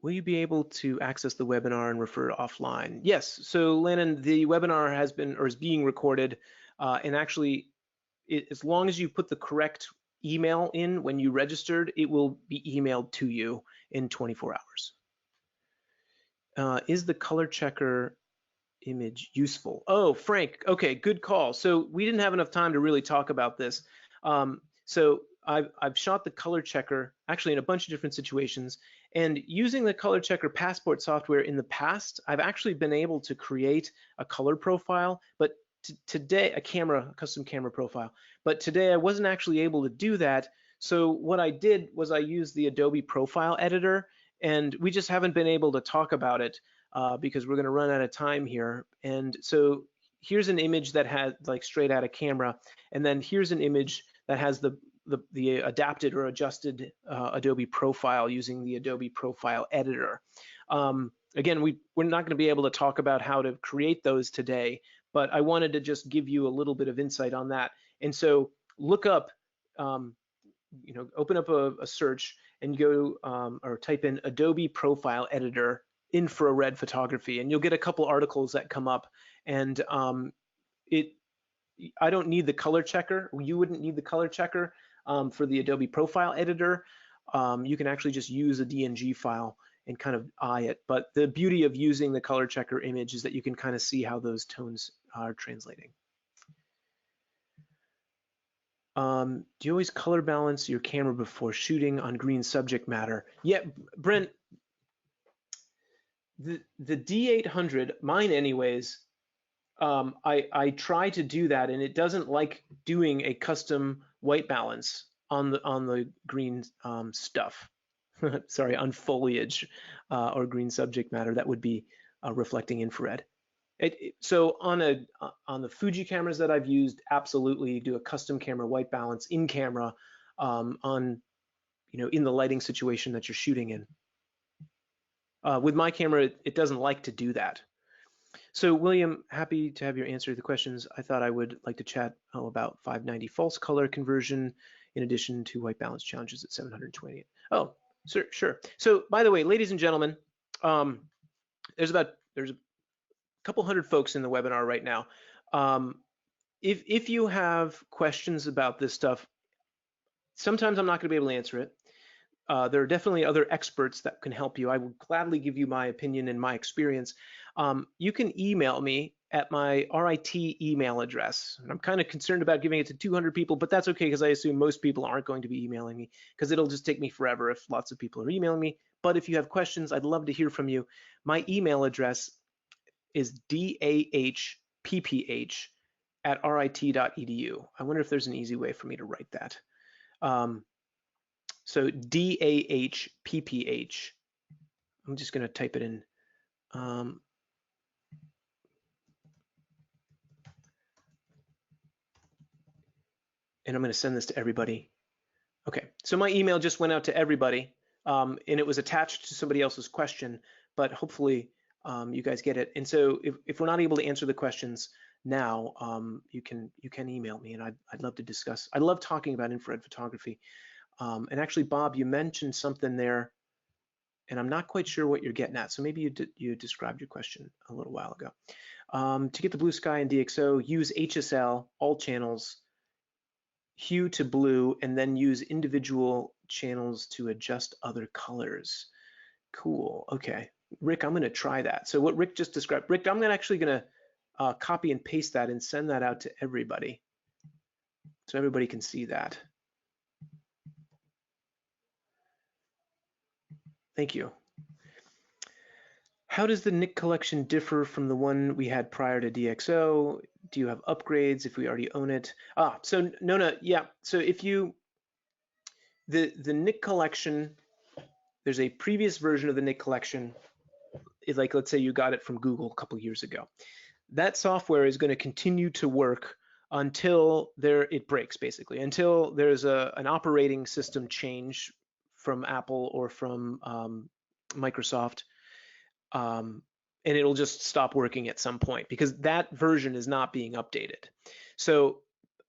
Will you be able to access the webinar and refer offline? Yes, so Lennon, the webinar has been or is being recorded, and actually, as long as you put the correct email in when you registered, it will be emailed to you in 24 hours. Is the color checker image useful? Oh, Frank, okay, good call. So we didn't have enough time to really talk about this. So I've shot the color checker actually in a bunch of different situations, And using the Color Checker Passport software in the past, I've actually been able to create a color profile, but today, a custom camera profile. But today I wasn't actually able to do that. So what I did was I used the Adobe Profile Editor, and we just haven't been able to talk about it because we're gonna run out of time here. And so here's an image that has like straight out of camera, and then here's an image that has the adapted or adjusted Adobe profile using the Adobe Profile Editor. Again, we're not going to be able to talk about how to create those today, but I wanted to just give you a little bit of insight on that. And so look up, open up a search and go or type in Adobe Profile Editor infrared photography, and you'll get a couple articles that come up. And I don't need the color checker. You wouldn't need the color checker for the Adobe Profile Editor. You can actually just use a DNG file and kind of eye it. But the beauty of using the color checker image is that you can kind of see how those tones are translating. Do you always color balance your camera before shooting on green subject matter? Yeah, Brent, the D800, mine anyways, I try to do that, and it doesn't like doing a custom white balance on the green stuff. Sorry, on foliage or green subject matter that would be reflecting infrared. So on the Fuji cameras that I've used, absolutely do a custom camera white balance in camera on in the lighting situation that you're shooting in. With my camera, it doesn't like to do that. So William, happy to have your answer to the questions. I thought I would like to chat about 590 false color conversion in addition to white balance challenges at 720. Oh, sure. So by the way, ladies and gentlemen, there's a couple hundred folks in the webinar right now. If you have questions about this stuff, sometimes I'm not going to be able to answer it. There are definitely other experts that can help you. I will gladly give you my opinion and my experience. You can email me at my RIT email address. And I'm kind of concerned about giving it to 200 people, but that's okay because I assume most people aren't going to be emailing me because it'll just take me forever if lots of people are emailing me. But if you have questions, I'd love to hear from you. My email address is dahpph@rit.edu. I wonder if there's an easy way for me to write that. So DAHPPH, I'm just gonna type it in. And I'm gonna send this to everybody. Okay, so my email just went out to everybody and it was attached to somebody else's question, but hopefully you guys get it. And so if we're not able to answer the questions now, you can email me and I'd love to discuss. I love talking about infrared photography. And actually, Bob, you mentioned something there, and I'm not quite sure what you're getting at. So maybe you described your question a little while ago. To get the blue sky in DxO, use HSL, all channels, hue to blue, and then use individual channels to adjust other colors. Cool. Okay, Rick, I'm going to try that. So what Rick just described, Rick, I'm actually going to copy and paste that and send that out to everybody, so everybody can see that. Thank you. How does the Nik collection differ from the one we had prior to DxO? Do you have upgrades if we already own it? So Nona, yeah. So if you, the Nik collection, there's a previous version of the Nik collection. Like, let's say you got it from Google a couple years ago. That software is going to continue to work until it breaks, basically, until there's an operating system change from Apple or from Microsoft, and it'll just stop working at some point because that version is not being updated. So,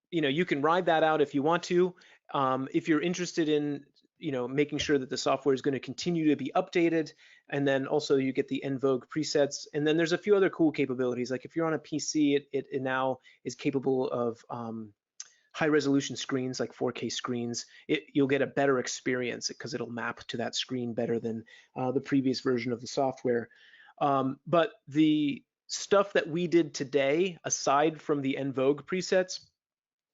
you can ride that out if you want to. If you're interested in, making sure that the software is going to continue to be updated, and then also you get the en vogue presets, and then there's a few other cool capabilities. Like if you're on a PC, it now is capable of high resolution screens, like 4K screens. You'll get a better experience because it'll map to that screen better than the previous version of the software. But the stuff that we did today, aside from the en vogue presets,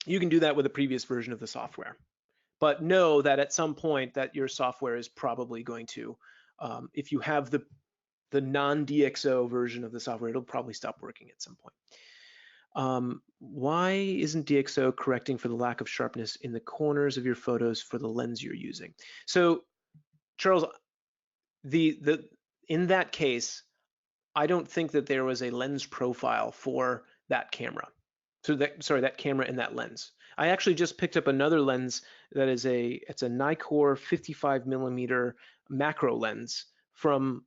you can do that with a previous version of the software. But know that at some point that your software is probably going to If you have the non-DxO version of the software, it'll probably stop working at some point. Why isn't DxO correcting for the lack of sharpness in the corners of your photos for the lens you're using? So, Charles, in that case, I don't think that there was a lens profile for that camera. So that camera and that lens. I actually just picked up another lens that is it's a Nikkor 55mm macro lens from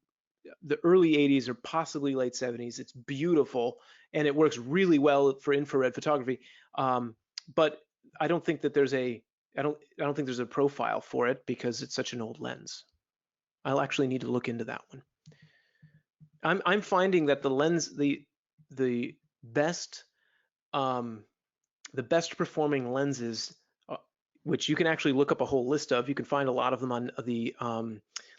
the early 80s or possibly late 70s. It's beautiful and it works really well for infrared photography. But I don't think that there's I don't think there's a profile for it because it's such an old lens. I'll actually need to look into that one. I'm finding that the lens, the best performing lenses, which you can actually look up a whole list of. You can find a lot of them on the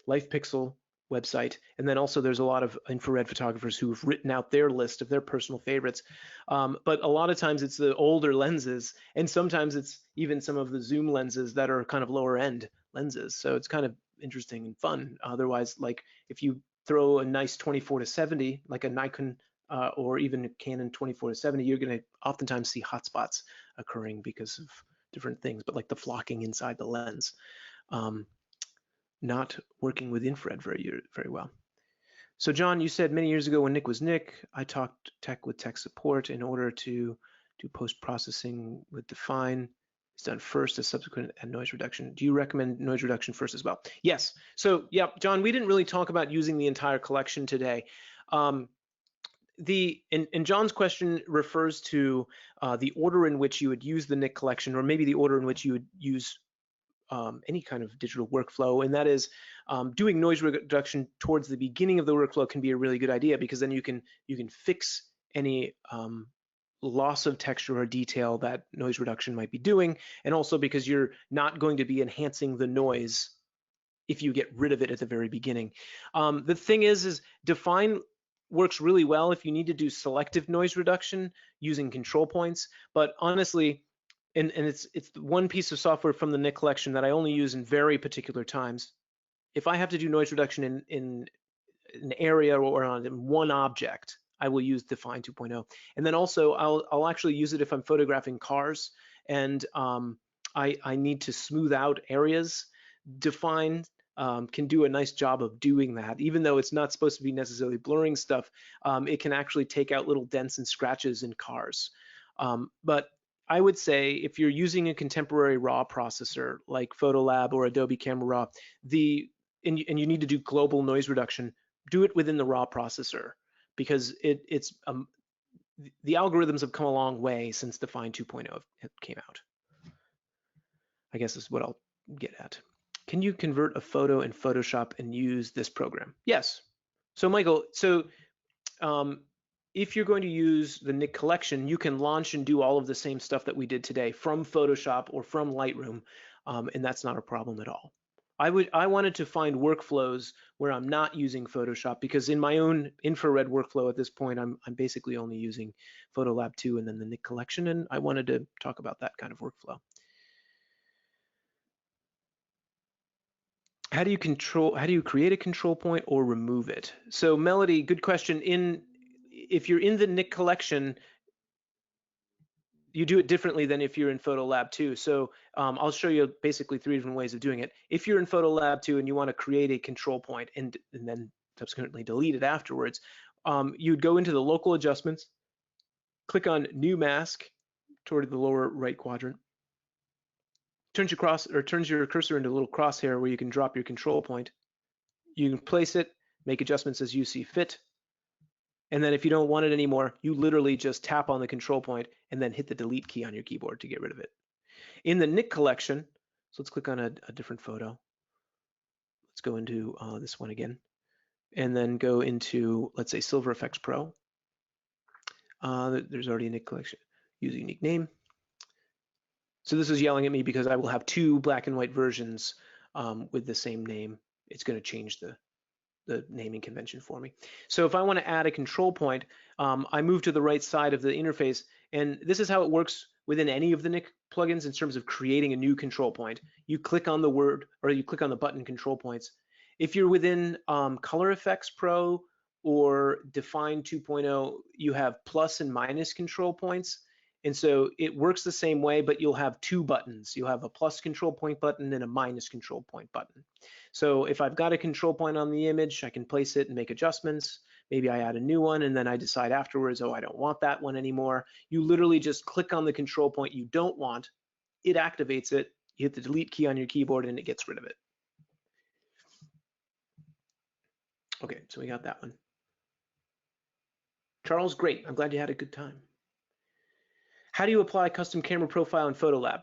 LifePixel website, and then also there's a lot of infrared photographers who've written out their list of their personal favorites. But a lot of times it's the older lenses, and sometimes it's even some of the zoom lenses that are kind of lower end lenses. So it's kind of interesting and fun. Otherwise, like if you throw a nice 24-70, like a Nikon or even a Canon 24-70, you're going to oftentimes see hotspots occurring because of different things, but like the flocking inside the lens. Not working with infrared very well. So John, you said many years ago when Nik was Nik, I talked tech with tech support in order to do post-processing with define. It's done first as subsequent and noise reduction. Do you recommend noise reduction first as well? Yes. So yeah, John, we didn't really talk about using the entire collection today. And John's question refers to the order in which you would use the Nik collection, or maybe the order in which you would use any kind of digital workflow, and that is doing noise reduction towards the beginning of the workflow can be a really good idea, because then you can fix any loss of texture or detail that noise reduction might be doing, and also because you're not going to be enhancing the noise if you get rid of it at the very beginning. The thing is define works really well if you need to do selective noise reduction using control points, but honestly, and it's one piece of software from the Nik collection that I only use in very particular times. If I have to do noise reduction in an area or on one object, I will use Define 2.0. And then also I'll actually use it if I'm photographing cars and I need to smooth out areas. Define can do a nice job of doing that. Even though it's not supposed to be necessarily blurring stuff, it can actually take out little dents and scratches in cars. But I would say if you're using a contemporary RAW processor like PhotoLab or Adobe Camera Raw, and you need to do global noise reduction, do it within the RAW processor, because the algorithms have come a long way since Define 2.0 came out. I guess is what I'll get at. Can you convert a photo in Photoshop and use this program? Yes. So Michael, if you're going to use the Nik collection, you can launch and do all of the same stuff that we did today from Photoshop or from Lightroom, and that's not a problem at all. I wanted to find workflows where I'm not using Photoshop, because in my own infrared workflow at this point, I'm basically only using PhotoLab 2 and then the Nik collection, and I wanted to talk about that kind of workflow. How do you create a control point or remove it? So Melody, good question. If you're in the Nik collection, you do it differently than if you're in PhotoLab 2. So I'll show you basically 3 different ways of doing it. If you're in PhotoLab 2 and you want to create a control point and then subsequently delete it afterwards, you'd go into the local adjustments, click on New Mask toward the lower right quadrant, turns your cursor into a little crosshair where you can drop your control point. You can place it, make adjustments as you see fit. And then if you don't want it anymore, you literally just tap on the control point and then hit the delete key on your keyboard to get rid of it. In the Nik collection, so let's click on a different photo. Let's go into this one again, and then go into, let's say, Silver Efex Pro. There's already a Nik collection. Use a unique name. So this is yelling at me because I will have 2 black and white versions with the same name. It's going to change the naming convention for me. So if I want to add a control point, I move to the right side of the interface, and this is how it works within any of the Nik plugins in terms of creating a new control point. You click on the word, or you click on the button control points, If you're within Color Efex Pro or Define 2.0, you have plus and minus control points. And so it works the same way, but you'll have two buttons. You'll have a plus control point button and a minus control point button. So if I've got a control point on the image, I can place it and make adjustments. Maybe I add a new one and then I decide afterwards, oh, I don't want that one anymore. You literally just click on the control point you don't want, it activates it, you hit the delete key on your keyboard and it gets rid of it. Okay, so we got that one. Charles, great. I'm glad you had a good time. How do you apply custom camera profile in PhotoLab?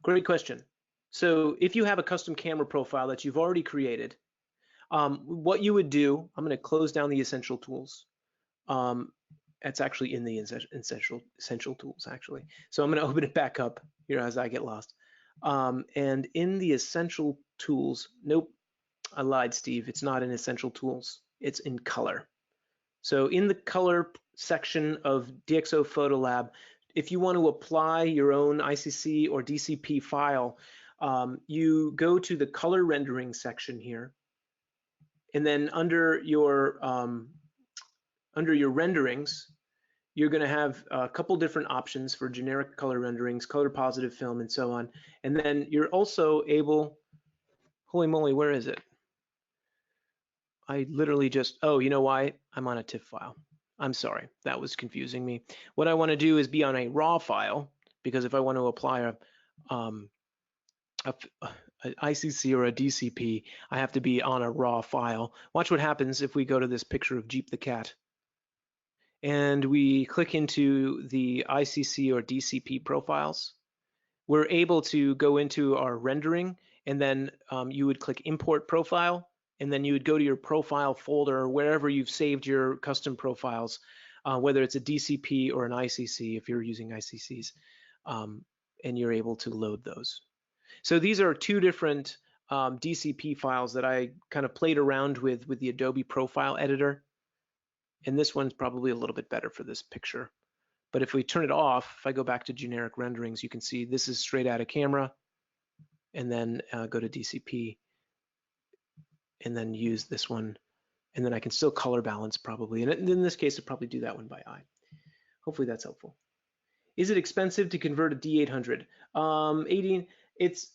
Great question. So if you have a custom camera profile that you've already created, what you would do, I'm going to close down the essential tools. It's actually in the essential tools, actually. So I'm going to open it back up here as I get lost. And in the essential tools, nope, I lied, Steve. It's not in essential tools. It's in color. So in the color section of DxO PhotoLab, if you want to apply your own ICC or DCP file, you go to the color rendering section here, and then under your renderings, you're going to have a couple different options for generic color renderings, color positive film, and so on. And then you're also able, holy moly, where is it? I literally just, oh, you know why? I'm on a TIFF file. I'm sorry, that was confusing me. What I want to do is be on a raw file, because if I want to apply an ICC or a DCP, I have to be on a raw file. Watch what happens if we go to this picture of Jeep the cat and we click into the ICC or DCP profiles. We're able to go into our rendering, and then you would click import profile, and then you would go to your profile folder or wherever you've saved your custom profiles, whether it's a DCP or an ICC if you're using ICCs, and you're able to load those. So these are two different DCP files that I kind of played around with the Adobe Profile Editor, and this one's probably a little bit better for this picture. But if we turn it off, if I go back to generic renderings, you can see this is straight out of camera, and then go to DCP, and then use this one, and then I can still color balance probably. And in this case, I'll probably do that one by eye. Hopefully that's helpful. Is it expensive to convert a D800? 18, it's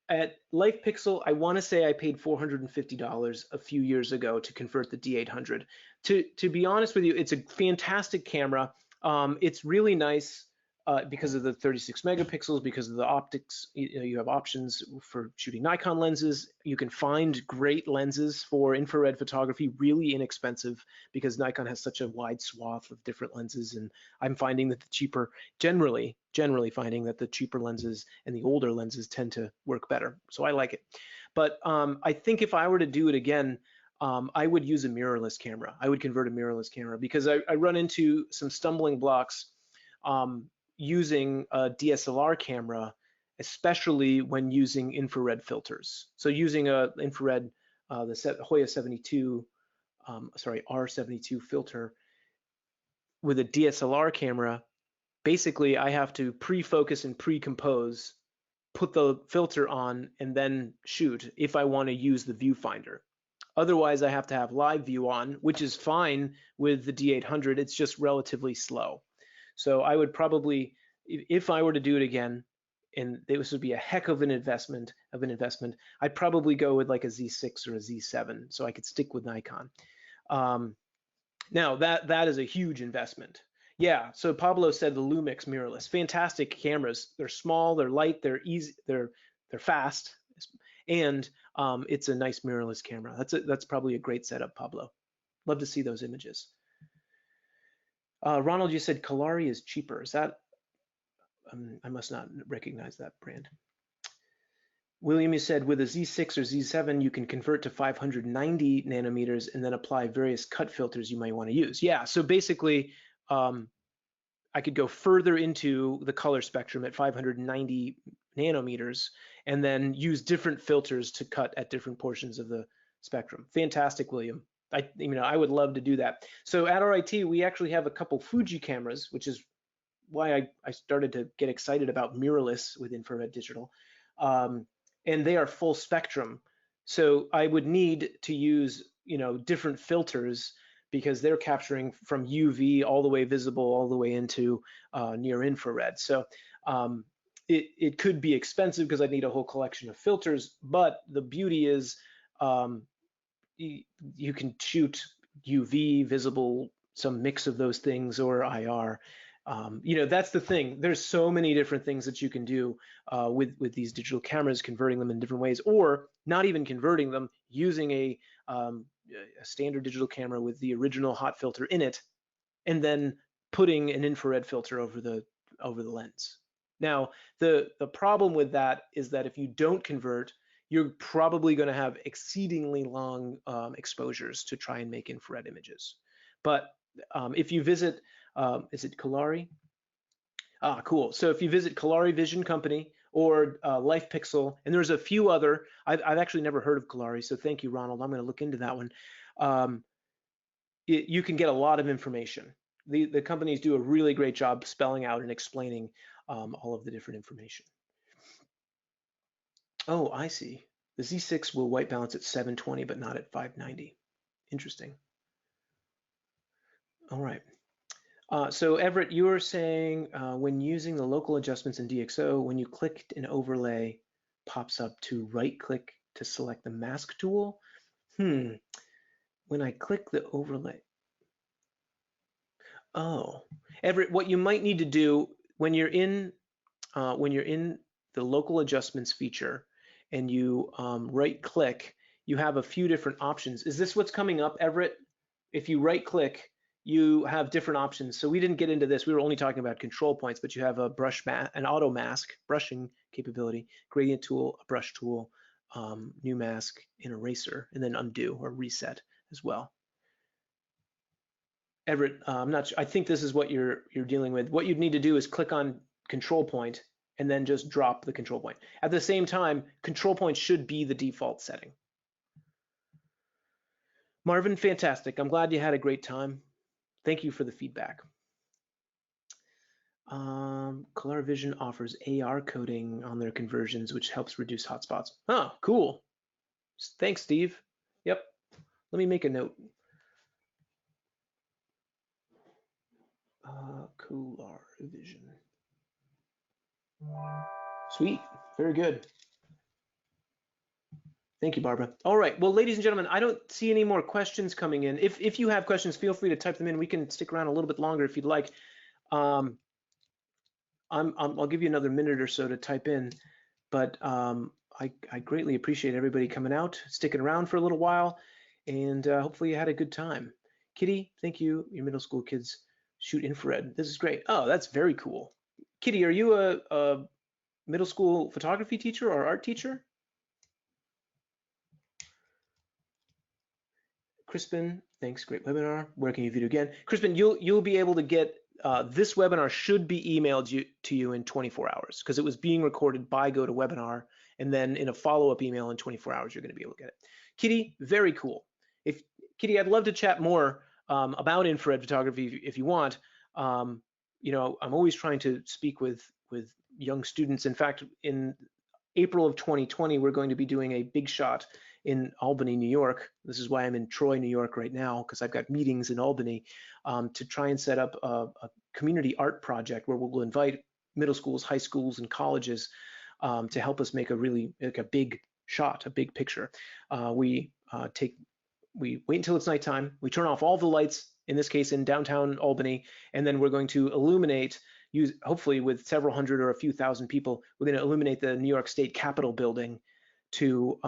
at LifePixel, I want to say I paid $450 a few years ago to convert the D800. To be honest with you, it's a fantastic camera. It's really nice because of the 36 megapixels, because of the optics. You have options for shooting Nikon lenses. You can find great lenses for infrared photography, really inexpensive, because Nikon has such a wide swath of different lenses. And I'm finding that the cheaper, generally finding that the cheaper lenses and the older lenses tend to work better. So I like it. But I think if I were to do it again, I would use a mirrorless camera. I would convert a mirrorless camera because I run into some stumbling blocks using a DSLR camera, especially when using infrared filters. So using a infrared, the Hoya 72, R72 filter with a DSLR camera, basically I have to pre-focus and pre-compose, put the filter on, and then shoot if I want to use the viewfinder. Otherwise, I have to have live view on, which is fine with the D800. It's just relatively slow. So I would probably, if I were to do it again, and this would be a heck of an investment, I'd probably go with like a Z6 or a Z7, so I could stick with Nikon. Now that is a huge investment. Yeah, so Pablo said the Lumix mirrorless, fantastic cameras. They're small, they're light, they're easy, they're fast, and it's a nice mirrorless camera. That's probably a great setup, Pablo. Love to see those images. Ronald, you said Kalari is cheaper. Is that, I must not recognize that brand. William, you said with a Z6 or Z7, you can convert to 590 nanometers and then apply various cut filters you might want to use. Yeah, so basically, I could go further into the color spectrum at 590 nanometers and then use different filters to cut at different portions of the spectrum. Fantastic, William. I would love to do that. So at RIT, we actually have a couple Fuji cameras, which is why I started to get excited about mirrorless with infrared digital. And they are full spectrum. So I would need to use, different filters because they're capturing from UV all the way visible all the way into near infrared. So it could be expensive because I need a whole collection of filters, but the beauty is um, you can shoot UV, visible, some mix of those things, or IR. That's the thing. There's so many different things that you can do with these digital cameras, converting them in different ways, or not even converting them, using a standard digital camera with the original hot filter in it, and then putting an infrared filter over the lens. Now, the problem with that is that if you don't convert, you're probably going to have exceedingly long exposures to try and make infrared images. But if you visit, is it Colari? Ah, cool. So if you visit Colari Vision Company or Life Pixel, and there's a few other, I've actually never heard of Colari, so thank you, Ronald. I'm going to look into that one. You can get a lot of information. The companies do a really great job spelling out and explaining all of the different information. Oh, I see. The Z6 will white balance at 720, but not at 590. Interesting. All right. So Everett, you were saying when using the local adjustments in DxO, when you click an overlay, pops up to right click to select the mask tool. When I click the overlay. Oh, Everett, what you might need to do when you're in the local adjustments feature and you right click, you have a few different options. Is this what's coming up, Everett? If you right click, you have different options. So we didn't get into this. We were only talking about control points, but you have a an auto mask, brushing capability, gradient tool, a brush tool, new mask, an eraser, and then undo or reset as well. Everett, I'm not sure. I think this is what you're dealing with. What you'd need to do is click on control point and then just drop the control point. At the same time, control point should be the default setting. Marvin, fantastic. I'm glad you had a great time. Thank you for the feedback. Color Vision offers AR coding on their conversions, which helps reduce hotspots. Oh, cool. Thanks, Steve. Yep. Let me make a note. Color Vision. Sweet. Very good. Thank you, Barbara. All right. Well, ladies and gentlemen, I don't see any more questions coming in. If you have questions, feel free to type them in. We can stick around a little bit longer if you'd like. I'll give you another minute or so to type in, but I greatly appreciate everybody coming out, sticking around for a little while, and hopefully you had a good time. Kitty, thank you. Your middle school kids shoot infrared. This is great. Oh, that's very cool. Kitty, are you a middle school photography teacher or art teacher? Crispin, thanks, great webinar. Where can you view it again? Crispin, you'll be able to get this webinar should be emailed to you in 24 hours because it was being recorded by GoToWebinar, and then in a follow-up email in 24 hours you're going to be able to get it. Kitty, very cool. Kitty, I'd love to chat more about infrared photography if you want. I'm always trying to speak with young students. In fact, in April of 2020, we're going to be doing a big shot in Albany, New York. This is why I'm in Troy, New York right now, because I've got meetings in Albany to try and set up a community art project where we'll invite middle schools, high schools, and colleges to help us make a big shot, a big picture. We wait until it's nighttime. We turn off all the lights, in this case in downtown Albany, and then we're going to illuminate, hopefully with several hundred or a few thousand people, we're going to illuminate the New York State Capitol building to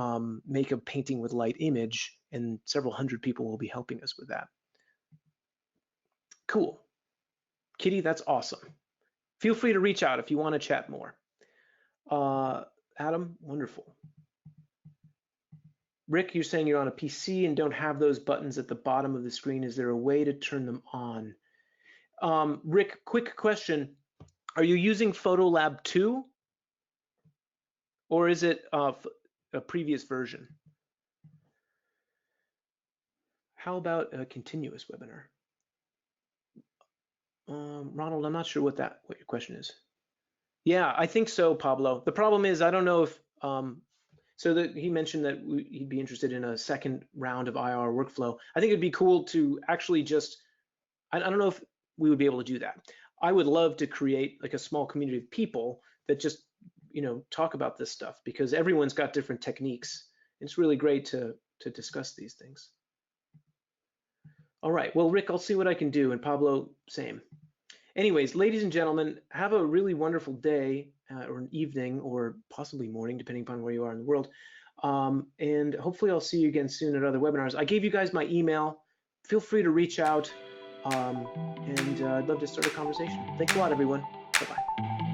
make a painting with light image, and several hundred people will be helping us with that. Cool. Kitty, that's awesome. Feel free to reach out if you want to chat more. Adam, wonderful. Rick, you're saying you're on a PC and don't have those buttons at the bottom of the screen. Is there a way to turn them on? Rick, quick question. Are you using PhotoLab 2? Or is it a previous version? How about a continuous webinar? Ronald, I'm not sure what your question is. Yeah, I think so, Pablo. The problem is I don't know if So that he mentioned that he'd be interested in a second round of IR workflow. I think it'd be cool to actually just, I don't know if we would be able to do that. I would love to create like a small community of people that just, talk about this stuff, because everyone's got different techniques. It's really great to discuss these things. All right, well, Rick, I'll see what I can do, and Pablo, same. Anyways, ladies and gentlemen, have a really wonderful day or an evening or possibly morning, depending upon where you are in the world. And hopefully I'll see you again soon at other webinars. I gave you guys my email. Feel free to reach out, and I'd love to start a conversation. Thanks a lot, everyone. Bye-bye.